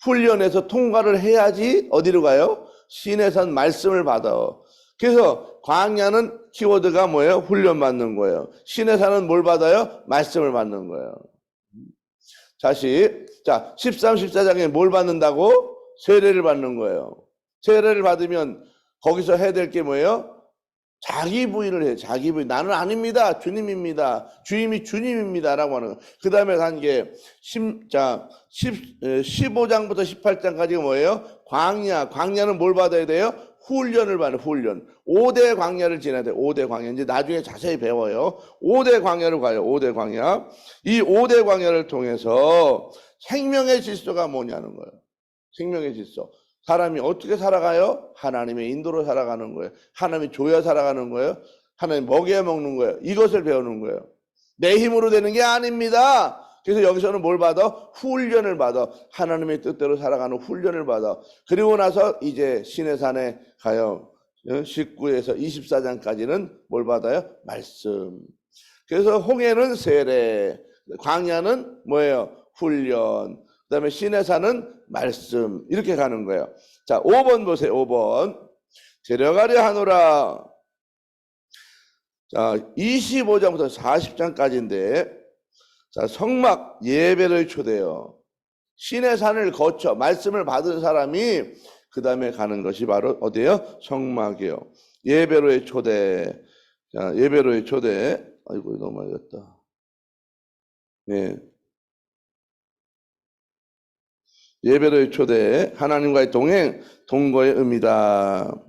훈련에서 통과를 해야지 어디로 가요? 신의 산 말씀을 받아. 그래서 광야는 키워드가 뭐예요? 훈련 받는 거예요. 신의 산은 뭘 받아요? 말씀을 받는 거예요. 다시 자 13, 14장에 뭘 받는다고? 세례를 받는 거예요. 세례를 받으면 거기서 해야 될 게 뭐예요? 자기 부인을 해. 자기 부인. 나는 아닙니다. 주님입니다. 주임이 주님입니다. 라고 하는 거예요. 그 다음에 단계 15장부터 18장까지가 뭐예요? 광야. 광야는 뭘 받아야 돼요? 훈련을 받는 훈련. 5대 광야를 지나야 돼요. 5대 광야. 이제 나중에 자세히 배워요. 5대 광야를 가요. 5대 광야. 이 5대 광야를 통해서 생명의 질서가 뭐냐는 거예요. 생명의 질서. 사람이 어떻게 살아가요? 하나님의 인도로 살아가는 거예요. 하나님이 줘야 살아가는 거예요. 하나님 먹여야 먹는 거예요. 이것을 배우는 거예요. 내 힘으로 되는 게 아닙니다. 그래서 여기서는 뭘 받아? 훈련을 받아. 하나님의 뜻대로 살아가는 훈련을 받아. 그리고 나서 이제 신의 산에 가요. 19에서 24장까지는 뭘 받아요? 말씀. 그래서 홍해는 세례, 광야는 뭐예요? 훈련. 그 다음에 신의 산은 말씀. 이렇게 가는 거예요. 자, 5번 보세요. 5번. 데려가려 하노라. 자, 25장부터 40장까지인데, 자, 성막 예배를 초대해요. 신의 산을 거쳐 말씀을 받은 사람이 그 다음에 가는 것이 바로 어디예요? 성막이에요. 예배로의 초대. 자, 예배로의 초대. 아이고, 너무 많이 갔다. 네. 예배로의 초대. 하나님과의 동행, 동거의 의미다.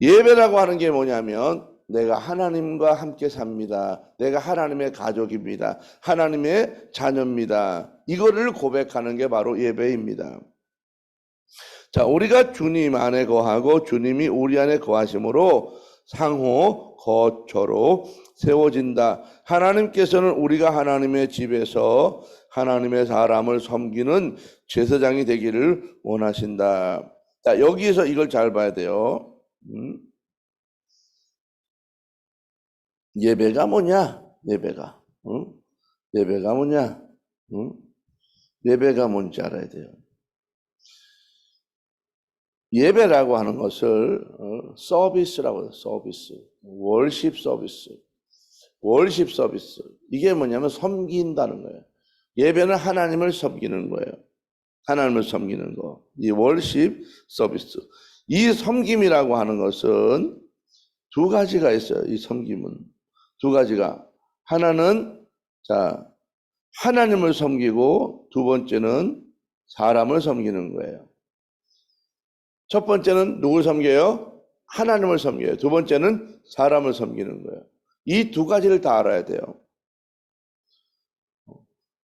예배라고 하는 게 뭐냐면 내가 하나님과 함께 삽니다. 내가 하나님의 가족입니다. 하나님의 자녀입니다. 이거를 고백하는 게 바로 예배입니다. 자, 우리가 주님 안에 거하고 주님이 우리 안에 거하심으로 상호 거처로 세워진다. 하나님께서는 우리가 하나님의 집에서 하나님의 사람을 섬기는 제사장이 되기를 원하신다. 자, 여기에서 이걸 잘 봐야 돼요. 예배가 뭐냐? 예배가. 응? 예배가 뭐냐? 응? 예배가 뭔지 알아야 돼요. 예배라고 하는 것을 서비스라고 해요. 서비스. 월십 서비스. 월십 서비스. 이게 뭐냐면 섬긴다는 거예요. 예배는 하나님을 섬기는 거예요. 하나님을 섬기는 거. 이 월십 서비스. 이 섬김이라고 하는 것은 두 가지가 있어요. 이 섬김은. 두 가지가. 하나는 자, 하나님을 섬기고 두 번째는 사람을 섬기는 거예요. 첫 번째는 누굴 섬겨요? 하나님을 섬겨요. 두 번째는 사람을 섬기는 거예요. 이 두 가지를 다 알아야 돼요.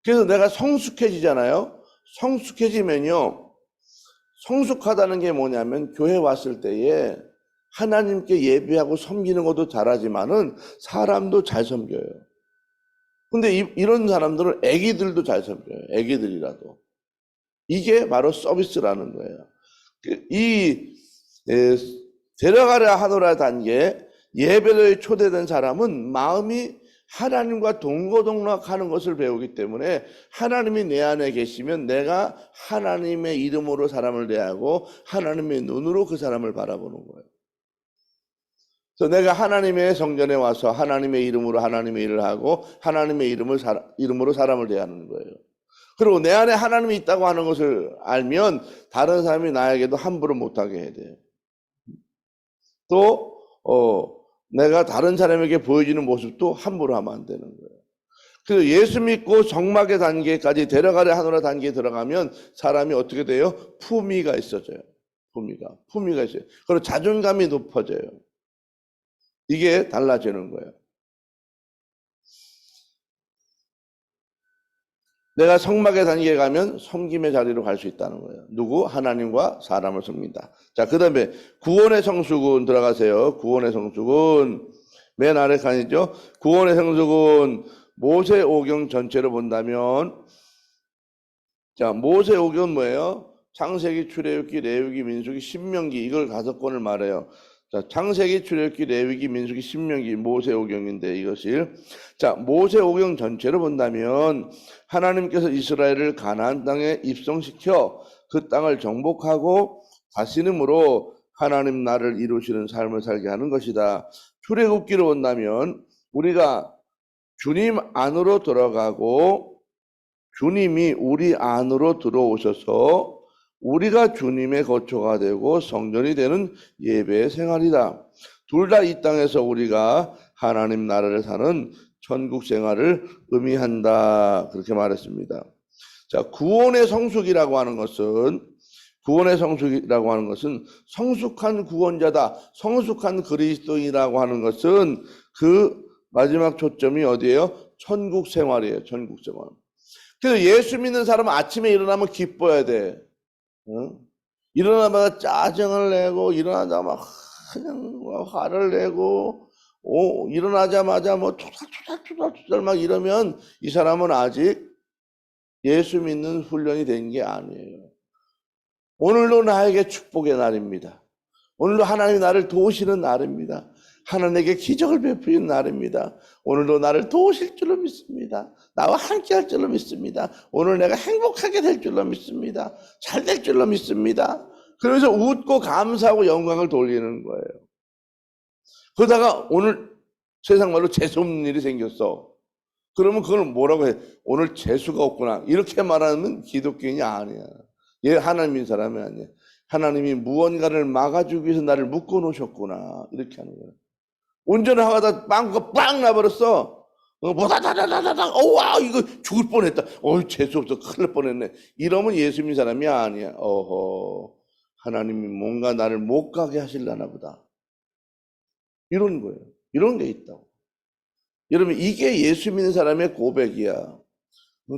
그래서 내가 성숙해지잖아요. 성숙해지면요. 성숙하다는 게 뭐냐면 교회 왔을 때에 하나님께 예배하고 섬기는 것도 잘하지만은 사람도 잘 섬겨요. 근데 이런 사람들은 애기들도 잘 섬겨요. 애기들이라도. 이게 바로 서비스라는 거예요. 이 데려가려 하노라 단계 예배를 초대된 사람은 마음이 하나님과 동거동락하는 것을 배우기 때문에 하나님이 내 안에 계시면 내가 하나님의 이름으로 사람을 대하고 하나님의 눈으로 그 사람을 바라보는 거예요. 그래서 내가 하나님의 성전에 와서 하나님의 이름으로 하나님의 일을 하고 하나님의 이름으로 사람을 대하는 거예요. 그리고 내 안에 하나님이 있다고 하는 것을 알면 다른 사람이 나에게도 함부로 못하게 해야 돼요. 또 내가 다른 사람에게 보여지는 모습도 함부로 하면 안 되는 거예요. 그래서 예수 믿고 정막의 단계까지 데려가려 하노라 단계에 들어가면 사람이 어떻게 돼요? 품위가 있어져요. 품위가 있어요. 그리고 자존감이 높아져요. 이게 달라지는 거예요. 내가 성막의 단계에 가면 섬김의 자리로 갈 수 있다는 거예요. 누구? 하나님과 사람을 섬긴다. 자, 그 다음에 구원의 성수군 들어가세요. 구원의 성수군. 맨 아래 칸이죠. 구원의 성수군 모세오경 전체를 본다면 자, 모세오경은 뭐예요? 창세기, 출애굽기, 레위기, 민수기, 신명기 이걸 5권을 말해요. 자, 창세기, 출애굽기, 레위기, 민수기, 신명기, 모세오경인데 이것이 자, 모세오경 전체를 본다면 하나님께서 이스라엘을 가나안 땅에 입성시켜 그 땅을 정복하고 다스림으로 하나님 나라를 이루시는 삶을 살게 하는 것이다. 출애굽기로 본다면 우리가 주님 안으로 들어가고 주님이 우리 안으로 들어오셔서 우리가 주님의 거처가 되고 성전이 되는 예배의 생활이다. 둘 다 이 땅에서 우리가 하나님 나라를 사는 천국 생활을 의미한다. 그렇게 말했습니다. 자, 구원의 성숙이라고 하는 것은 성숙한 구원자다. 성숙한 그리스도인이라고 하는 것은 그 마지막 초점이 어디예요? 천국 생활이에요. 천국 생활. 그래서 예수 믿는 사람은 아침에 일어나면 기뻐야 돼. 일어나자마자 짜증을 내고 일어나자마자 그냥 화를 내고 일어나자마자 뭐 투덜투덜 막 이러면 이 사람은 아직 예수 믿는 훈련이 된 게 아니에요. 오늘도 나에게 축복의 날입니다. 오늘도 하나님이 나를 도우시는 날입니다. 하나님에게 기적을 베푸는 날입니다. 오늘도 나를 도우실 줄로 믿습니다. 나와 함께 할 줄로 믿습니다. 오늘 내가 행복하게 될 줄로 믿습니다. 잘 될 줄로 믿습니다. 그러면서 웃고 감사하고 영광을 돌리는 거예요. 그러다가 오늘 세상 말로 재수없는 일이 생겼어. 그러면 그걸 뭐라고 해? 오늘 재수가 없구나. 이렇게 말하면 기독교인이 아니야. 얘 하나님인 사람이 아니야. 하나님이 무언가를 막아주기 위해서 나를 묶어놓으셨구나. 이렇게 하는 거야. 운전을 하다가 빵꾸가 빵 나버렸어. 보다다다다다다. 와 이거 죽을 뻔했다. 재수없어. 큰일 날 뻔했네. 이러면 예수 믿는 사람이 아니야. 하나님이 뭔가 나를 못 가게 하실라나 보다. 이런 거예요. 이런 게 있다고. 여러분 이게 예수 믿는 사람의 고백이야.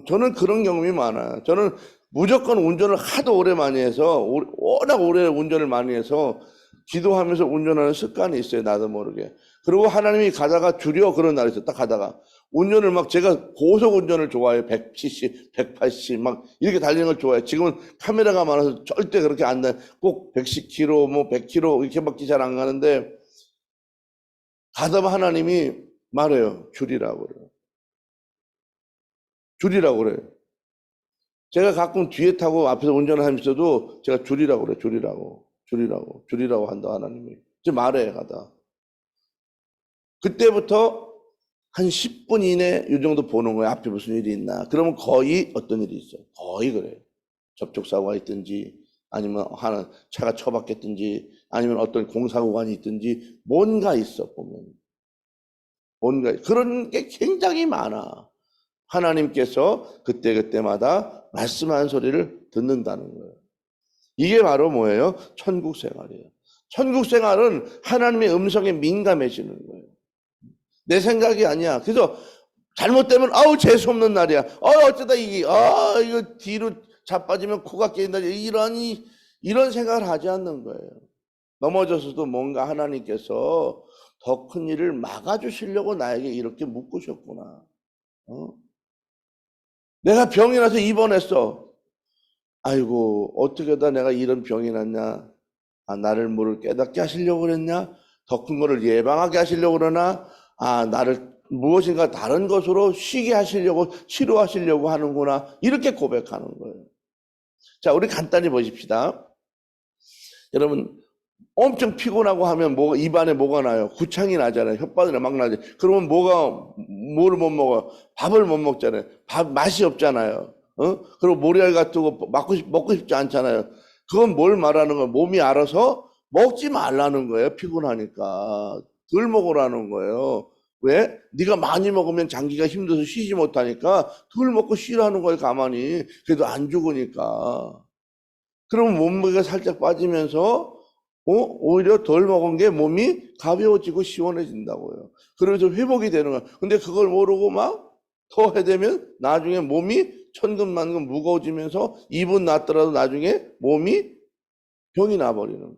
저는 그런 경험이 많아요. 저는 무조건 운전을 하도 오래 많이 해서 워낙 오래 운전을 많이 해서 기도하면서 운전하는 습관이 있어요. 나도 모르게. 그리고 하나님이 가다가 줄여 그런 날이 있어요. 딱 가다가 운전을 막 제가 고속 운전을 좋아해요. 100cc, 180 막 이렇게 달리는 걸 좋아해요. 지금은 카메라가 많아서 절대 그렇게 안 돼. 꼭 110km, 뭐 100km 이렇게밖에 잘 안 가는데 가다가 하나님이 말해요. 줄이라고 그래요. 줄이라고 그래요. 제가 가끔 뒤에 타고 앞에서 운전을 하면서도 제가 줄이라고 그래요. 줄이라고 한다 하나님이. 이제 말해 가다. 그때부터 한 10분 이내 이 정도 보는 거예요. 앞에 무슨 일이 있나. 그러면 거의 어떤 일이 있어요. 거의 그래요. 접촉사고가 있든지 아니면 하나 차가 처박혔든지 아니면 어떤 공사고가 있든지 뭔가 있어 보면. 뭔가 그런 게 굉장히 많아. 하나님께서 그때그때마다 말씀하는 소리를 듣는다는 거예요. 이게 바로 뭐예요? 천국 생활이에요. 천국 생활은 하나님의 음성에 민감해지는 거예요. 내 생각이 아니야. 그래서 잘못되면 아우 재수없는 날이야. 어쩌다 이거 뒤로 자빠지면 코가 깨진다. 이런 생각을 하지 않는 거예요. 넘어져서도 뭔가 하나님께서 더 큰 일을 막아주시려고 나에게 이렇게 묶으셨구나. 내가 병이 나서 입원했어. 아이고 어떻게 하다 내가 이런 병이 났냐. 나를 뭐를 깨닫게 하시려고 그랬냐. 더 큰 거를 예방하게 하시려고 그러나 나를 무엇인가 다른 것으로 쉬게 하시려고 치료하시려고 하는구나. 이렇게 고백하는 거예요. 자 우리 간단히 보십시다. 여러분 엄청 피곤하고 하면 입안에 뭐가 나요? 구창이 나잖아요. 혓바늘에 막 나지. 그러면 뭐를 못 먹어? 밥을 못 먹잖아요. 밥 맛이 없잖아요. 그리고 모래알 같은 거 먹고 싶지 않잖아요. 그건 뭘 말하는 거예요? 몸이 알아서 먹지 말라는 거예요. 피곤하니까. 덜 먹으라는 거예요. 왜? 네가 많이 먹으면 장기가 힘들어서 쉬지 못하니까 덜 먹고 쉬라는 거예요. 가만히. 그래도 안 죽으니까. 그러면 몸무게가 살짝 빠지면서 오히려 덜 먹은 게 몸이 가벼워지고 시원해진다고요. 그러면서 회복이 되는 거야. 근데 그걸 모르고 막 더 해대면 나중에 몸이 천근만근 무거워지면서 입은 낫더라도 나중에 몸이 병이 나버리는 거예요.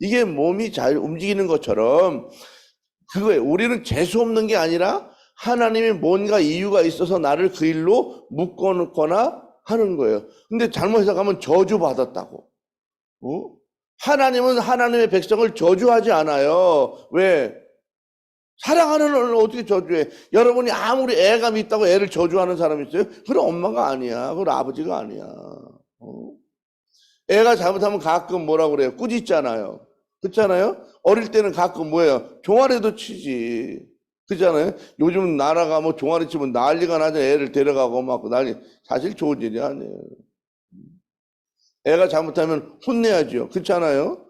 이게 몸이 잘 움직이는 것처럼 그거예요. 우리는 재수 없는 게 아니라 하나님이 뭔가 이유가 있어서 나를 그 일로 묶어놓거나 하는 거예요. 근데 잘못 해석하면 저주받았다고. 하나님은 하나님의 백성을 저주하지 않아요. 왜? 사랑하는 애를 어떻게 저주해? 여러분이 아무리 애가 있다고 애를 저주하는 사람이 있어요? 그건 엄마가 아니야. 그건 아버지가 아니야. 애가 잘못하면 가끔 뭐라고 그래요? 꾸짖잖아요. 그렇잖아요? 어릴 때는 가끔 뭐예요? 종아리도 치지. 그렇잖아요? 요즘 나라가 뭐 종아리 치면 난리가 나죠. 애를 데려가고 막 난리. 사실 좋은 일이 아니에요. 애가 잘못하면 혼내야죠. 그렇잖아요?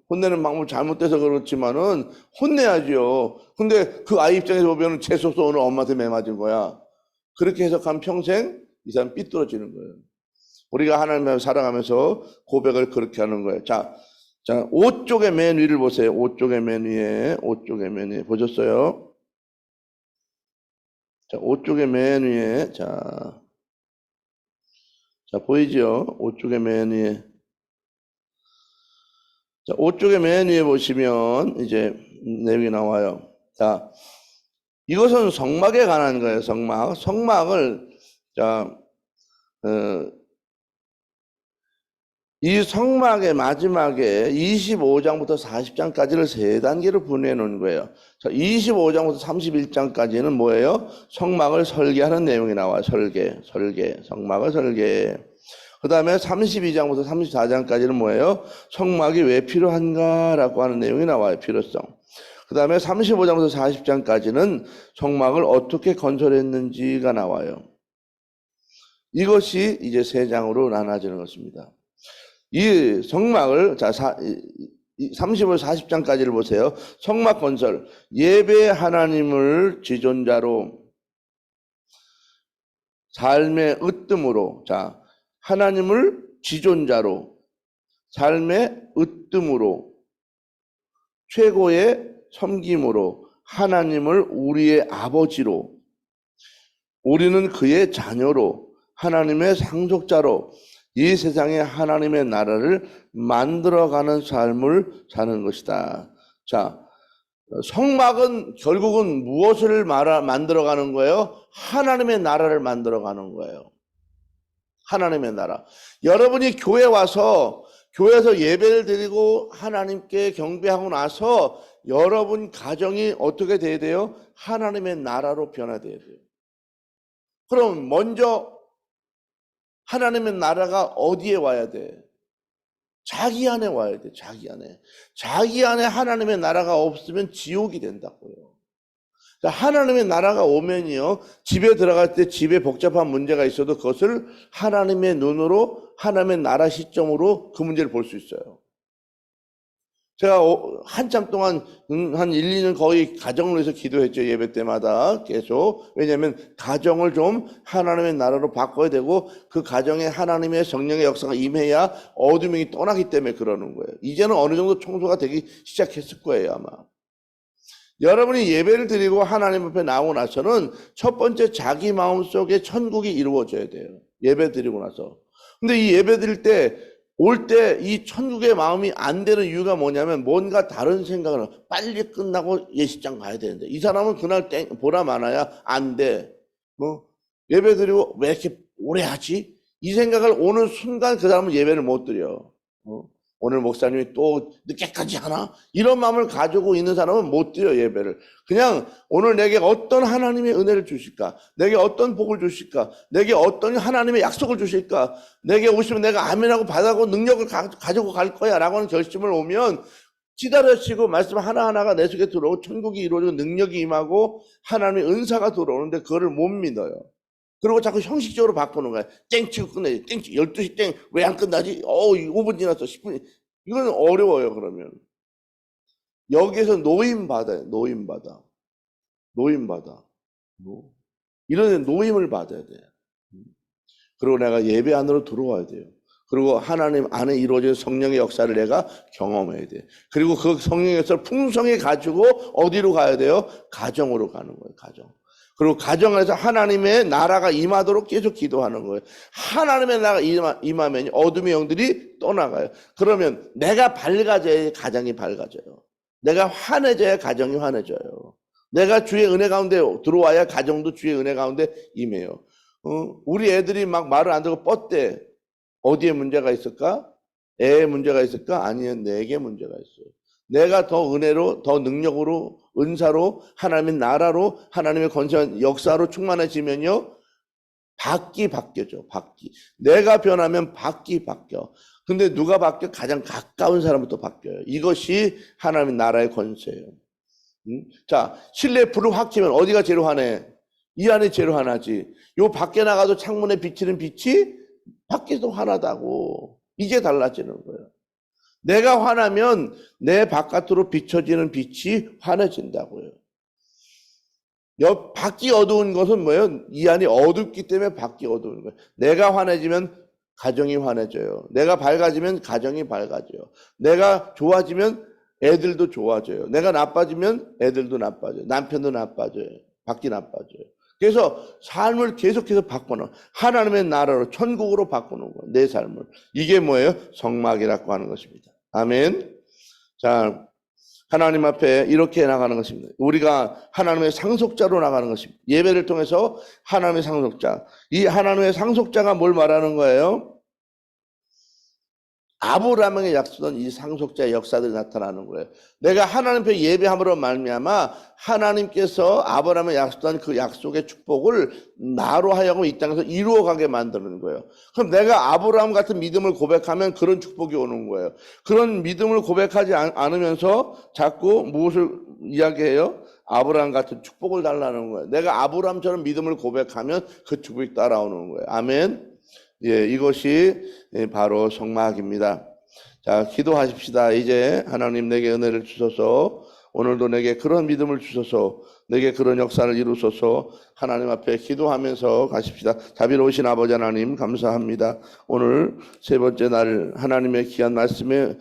혼내는 방법 잘못돼서 그렇지만은 혼내야죠. 근데 그 아이 입장에서 보면 재수없어 오늘 엄마한테 매 맞은 거야. 그렇게 해석하면 평생 이 사람 삐뚤어지는 거예요. 우리가 하나님을 사랑하면서 고백을 그렇게 하는 거예요. 자, 5쪽의 맨 위를 보세요. 5쪽의 맨 위에 보셨어요? 자, 5쪽의 맨 위에 자 보이죠? 5쪽의 맨 위에. 자, 5쪽의 맨 위에 보시면 이제 내용이 나와요. 자, 이것은 성막에 관한 거예요. 성막을 이 성막의 마지막에 25장부터 40장까지를 세 단계로 분해 놓은 거예요. 자, 25장부터 31장까지는 뭐예요? 성막을 설계하는 내용이 나와요. 성막을 설계. 그 다음에 32장부터 34장까지는 뭐예요? 성막이 왜 필요한가라고 하는 내용이 나와요. 필요성. 그 다음에 35장부터 40장까지는 성막을 어떻게 건설했는지가 나와요. 이것이 이제 세 장으로 나눠지는 것입니다. 이 성막을, 자, 35, 40장까지를 보세요. 성막 건설, 예배 하나님을 지존자로, 삶의 으뜸으로, 자, 하나님을 지존자로, 삶의 으뜸으로, 최고의 섬김으로, 하나님을 우리의 아버지로, 우리는 그의 자녀로, 하나님의 상속자로, 이 세상에 하나님의 나라를 만들어가는 삶을 사는 것이다. 자, 성막은 결국은 무엇을 만들어가는 거예요? 하나님의 나라를 만들어가는 거예요. 하나님의 나라. 여러분이 교회 와서 교회에서 예배를 드리고 하나님께 경배하고 나서 여러분 가정이 어떻게 돼야 돼요? 하나님의 나라로 변화돼야 돼요. 그럼 먼저 하나님의 나라가 어디에 와야 돼? 자기 안에 와야 돼. 자기 안에. 자기 안에 하나님의 나라가 없으면 지옥이 된다고요. 하나님의 나라가 오면요, 집에 들어갈 때 집에 복잡한 문제가 있어도 그것을 하나님의 눈으로, 하나님의 나라 시점으로 그 문제를 볼 수 있어요. 제가 한참 동안 한 1, 2년 거의 가정을 위해서 기도했죠. 예배 때마다 계속. 왜냐하면 가정을 좀 하나님의 나라로 바꿔야 되고 그 가정에 하나님의 성령의 역사가 임해야 어둠이 떠나기 때문에 그러는 거예요. 이제는 어느 정도 청소가 되기 시작했을 거예요, 아마. 여러분이 예배를 드리고 하나님 앞에 나오고 나서는 첫 번째 자기 마음속에 천국이 이루어져야 돼요. 예배 드리고 나서. 근데 이 예배 드릴 때 올 때 이 천국의 마음이 안 되는 이유가 뭐냐면 뭔가 다른 생각을 빨리 끝나고 예식장 가야 되는데 이 사람은 그날 보라 많아야 안 돼. 뭐 예배 드리고 왜 이렇게 오래 하지? 이 생각을 오는 순간 그 사람은 예배를 못 드려. 오늘 목사님이 또 늦게까지 하나? 이런 마음을 가지고 있는 사람은 못 드려 예배를. 그냥 오늘 내게 어떤 하나님의 은혜를 주실까? 내게 어떤 복을 주실까? 내게 어떤 하나님의 약속을 주실까? 내게 오시면 내가 아멘하고 받아고 능력을 가지고 갈 거야 라고 하는 결심을 오면 기다려지고 말씀 하나하나가 내 속에 들어오고 천국이 이루어지고 능력이 임하고 하나님의 은사가 들어오는데 그거를 못 믿어요. 그리고 자꾸 형식적으로 바꾸는 거야. 땡 치고 끝내지. 땡 치고 12시 땡 왜 안 끝나지? 5분 지났어. 10분. 이건 어려워요. 그러면. 여기에서 노임 받아요. 노임 받아. 노임 받아. 이런 노임을 받아야 돼. 그리고 내가 예배 안으로 들어와야 돼요. 그리고 하나님 안에 이루어진 성령의 역사를 내가 경험해야 돼. 그리고 그 성령의 역사를 풍성히 가지고 어디로 가야 돼요? 가정으로 가는 거예요. 가정. 그리고 가정 안에서 하나님의 나라가 임하도록 계속 기도하는 거예요. 하나님의 나라가 임하면 어둠의 영들이 떠나가요. 그러면 내가 밝아져야 가정이 밝아져요. 내가 환해져야 가정이 환해져요. 내가 주의 은혜 가운데 들어와야 가정도 주의 은혜 가운데 임해요. 우리 애들이 막 말을 안 듣고 뻗대. 어디에 문제가 있을까? 애에 문제가 있을까? 아니요, 내게 문제가 있어요. 내가 더 은혜로, 더 능력으로, 은사로, 하나님의 나라로, 하나님의 건설한 역사로 충만해지면요, 밖이 바뀌어져, 밖이. 내가 변하면 밖이 바뀌어. 근데 누가 바뀌어? 가장 가까운 사람부터 바뀌어요. 이것이 하나님의 나라의 권세예요. 자, 실내 불을 확 켜면 어디가 제일 환해? 이 안에 제일 환하지. 요 밖에 나가도 창문에 비치는 빛이 밖에도 환하다고. 이게 달라지는 거예요. 내가 화나면 내 바깥으로 비춰지는 빛이 환해진다고요. 밖이 어두운 것은 뭐예요? 이 안이 어둡기 때문에 밖이 어두운 거예요. 내가 환해지면 가정이 환해져요. 내가 밝아지면 가정이 밝아져요. 내가 좋아지면 애들도 좋아져요. 내가 나빠지면 애들도 나빠져요. 남편도 나빠져요. 밖이 나빠져요. 그래서 삶을 계속해서 바꾸는 하나님의 나라로 천국으로 바꾸는 거예요. 내 삶을. 이게 뭐예요? 성막이라고 하는 것입니다. 아멘. 자, 하나님 앞에 이렇게 나가는 것입니다. 우리가 하나님의 상속자로 나가는 것입니다. 예배를 통해서 하나님의 상속자. 이 하나님의 상속자가 뭘 말하는 거예요? 아브라함에게 약속한 이 상속자의 역사들이 나타나는 거예요. 내가 하나님 앞에 예배함으로 말미암아 하나님께서 아브라함에 약속한 그 약속의 축복을 나로 하여금 이 땅에서 이루어가게 만드는 거예요. 그럼 내가 아브라함 같은 믿음을 고백하면 그런 축복이 오는 거예요. 그런 믿음을 고백하지 않으면서 자꾸 무엇을 이야기해요? 아브라함 같은 축복을 달라는 거예요. 내가 아브라함처럼 믿음을 고백하면 그 축복이 따라오는 거예요. 아멘. 예, 이것이 바로 성막입니다. 자, 기도하십시다. 이제 하나님 내게 은혜를 주소서. 오늘도 내게 그런 믿음을 주소서. 내게 그런 역사를 이루소서. 하나님 앞에 기도하면서 가십시다. 자비로우신 아버지 하나님 감사합니다. 오늘 세 번째 날 하나님의 귀한 말씀에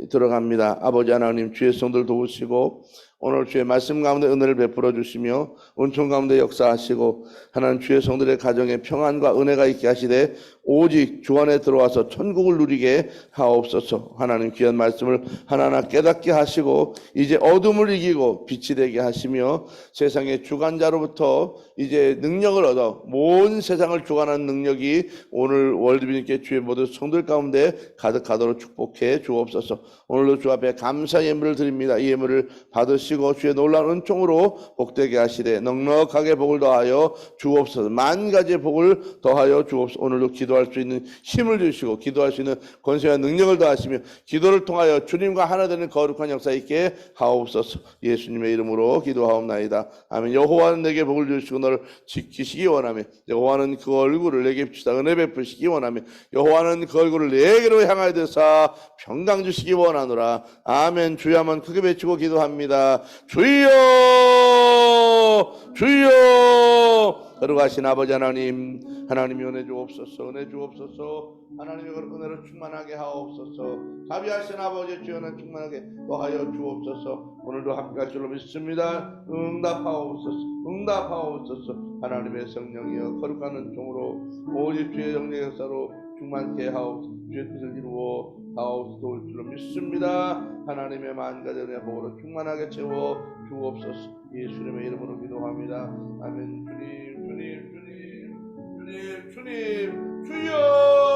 들어갑니다. 아버지 하나님 주의 성들 도우시고 오늘 주의 말씀 가운데 은혜를 베풀어 주시며 은총 가운데 역사하시고 하나님 주의 성들의 가정에 평안과 은혜가 있게 하시되 오직 주 안에 들어와서 천국을 누리게 하옵소서. 하나님 귀한 말씀을 하나하나 깨닫게 하시고 이제 어둠을 이기고 빛이 되게 하시며 세상의 주관자로부터 이제 능력을 얻어 온 세상을 주관하는 능력이 오늘 월드비님께 주의 모든 성들 가운데 가득하도록 축복해 주옵소서. 오늘도 주 앞에 감사 예물을 드립니다. 이 예물을 받으시고 주의 놀라운 은총으로 복되게 하시되 넉넉하게 복을 더하여 주옵소서. 만 가지의 복을 더하여 주옵소서. 오늘도 기도할 수 있는 힘을 주시고 기도할 수 있는 권세와 능력을 더하시며 기도를 통하여 주님과 하나 되는 거룩한 역사 있게 하옵소서. 예수님의 이름으로 기도하옵나이다. 아멘. 여호와는 내게 복을 주시고 너를 지키시기 원하며 여호와는 그 얼굴을 내게 비추사 은혜 베푸시기 원하며 여호와는 그 얼굴을 내게로 향하여 드사 평강 주시기 원하노라. 아멘. 주여 한번 크게 외치고 기도합니다. 주여 주여. 거룩하신 아버지 하나님, 하나님이 은혜 주옵소서. 은혜 주옵소서. 하나님의 은혜로 충만하게 하옵소서. 자비하신 아버지 주여는 충만하게 더하여 주옵소서. 오늘도 함께할 줄로 믿습니다. 응답하옵소서. 응답하옵소서. 하나님의 성령이여 거룩한 은총으로 오직 주의 영의 역사로 충만케 하옵소서. 주의 뜻을 이루어 하옵소서 올 줄로 믿습니다. 하나님의 만가지 은혜 복으로 충만하게 채워 주옵소서. 예수님의 이름으로 기도합니다. 아멘. 주님 주님 주님 주님 주님 주여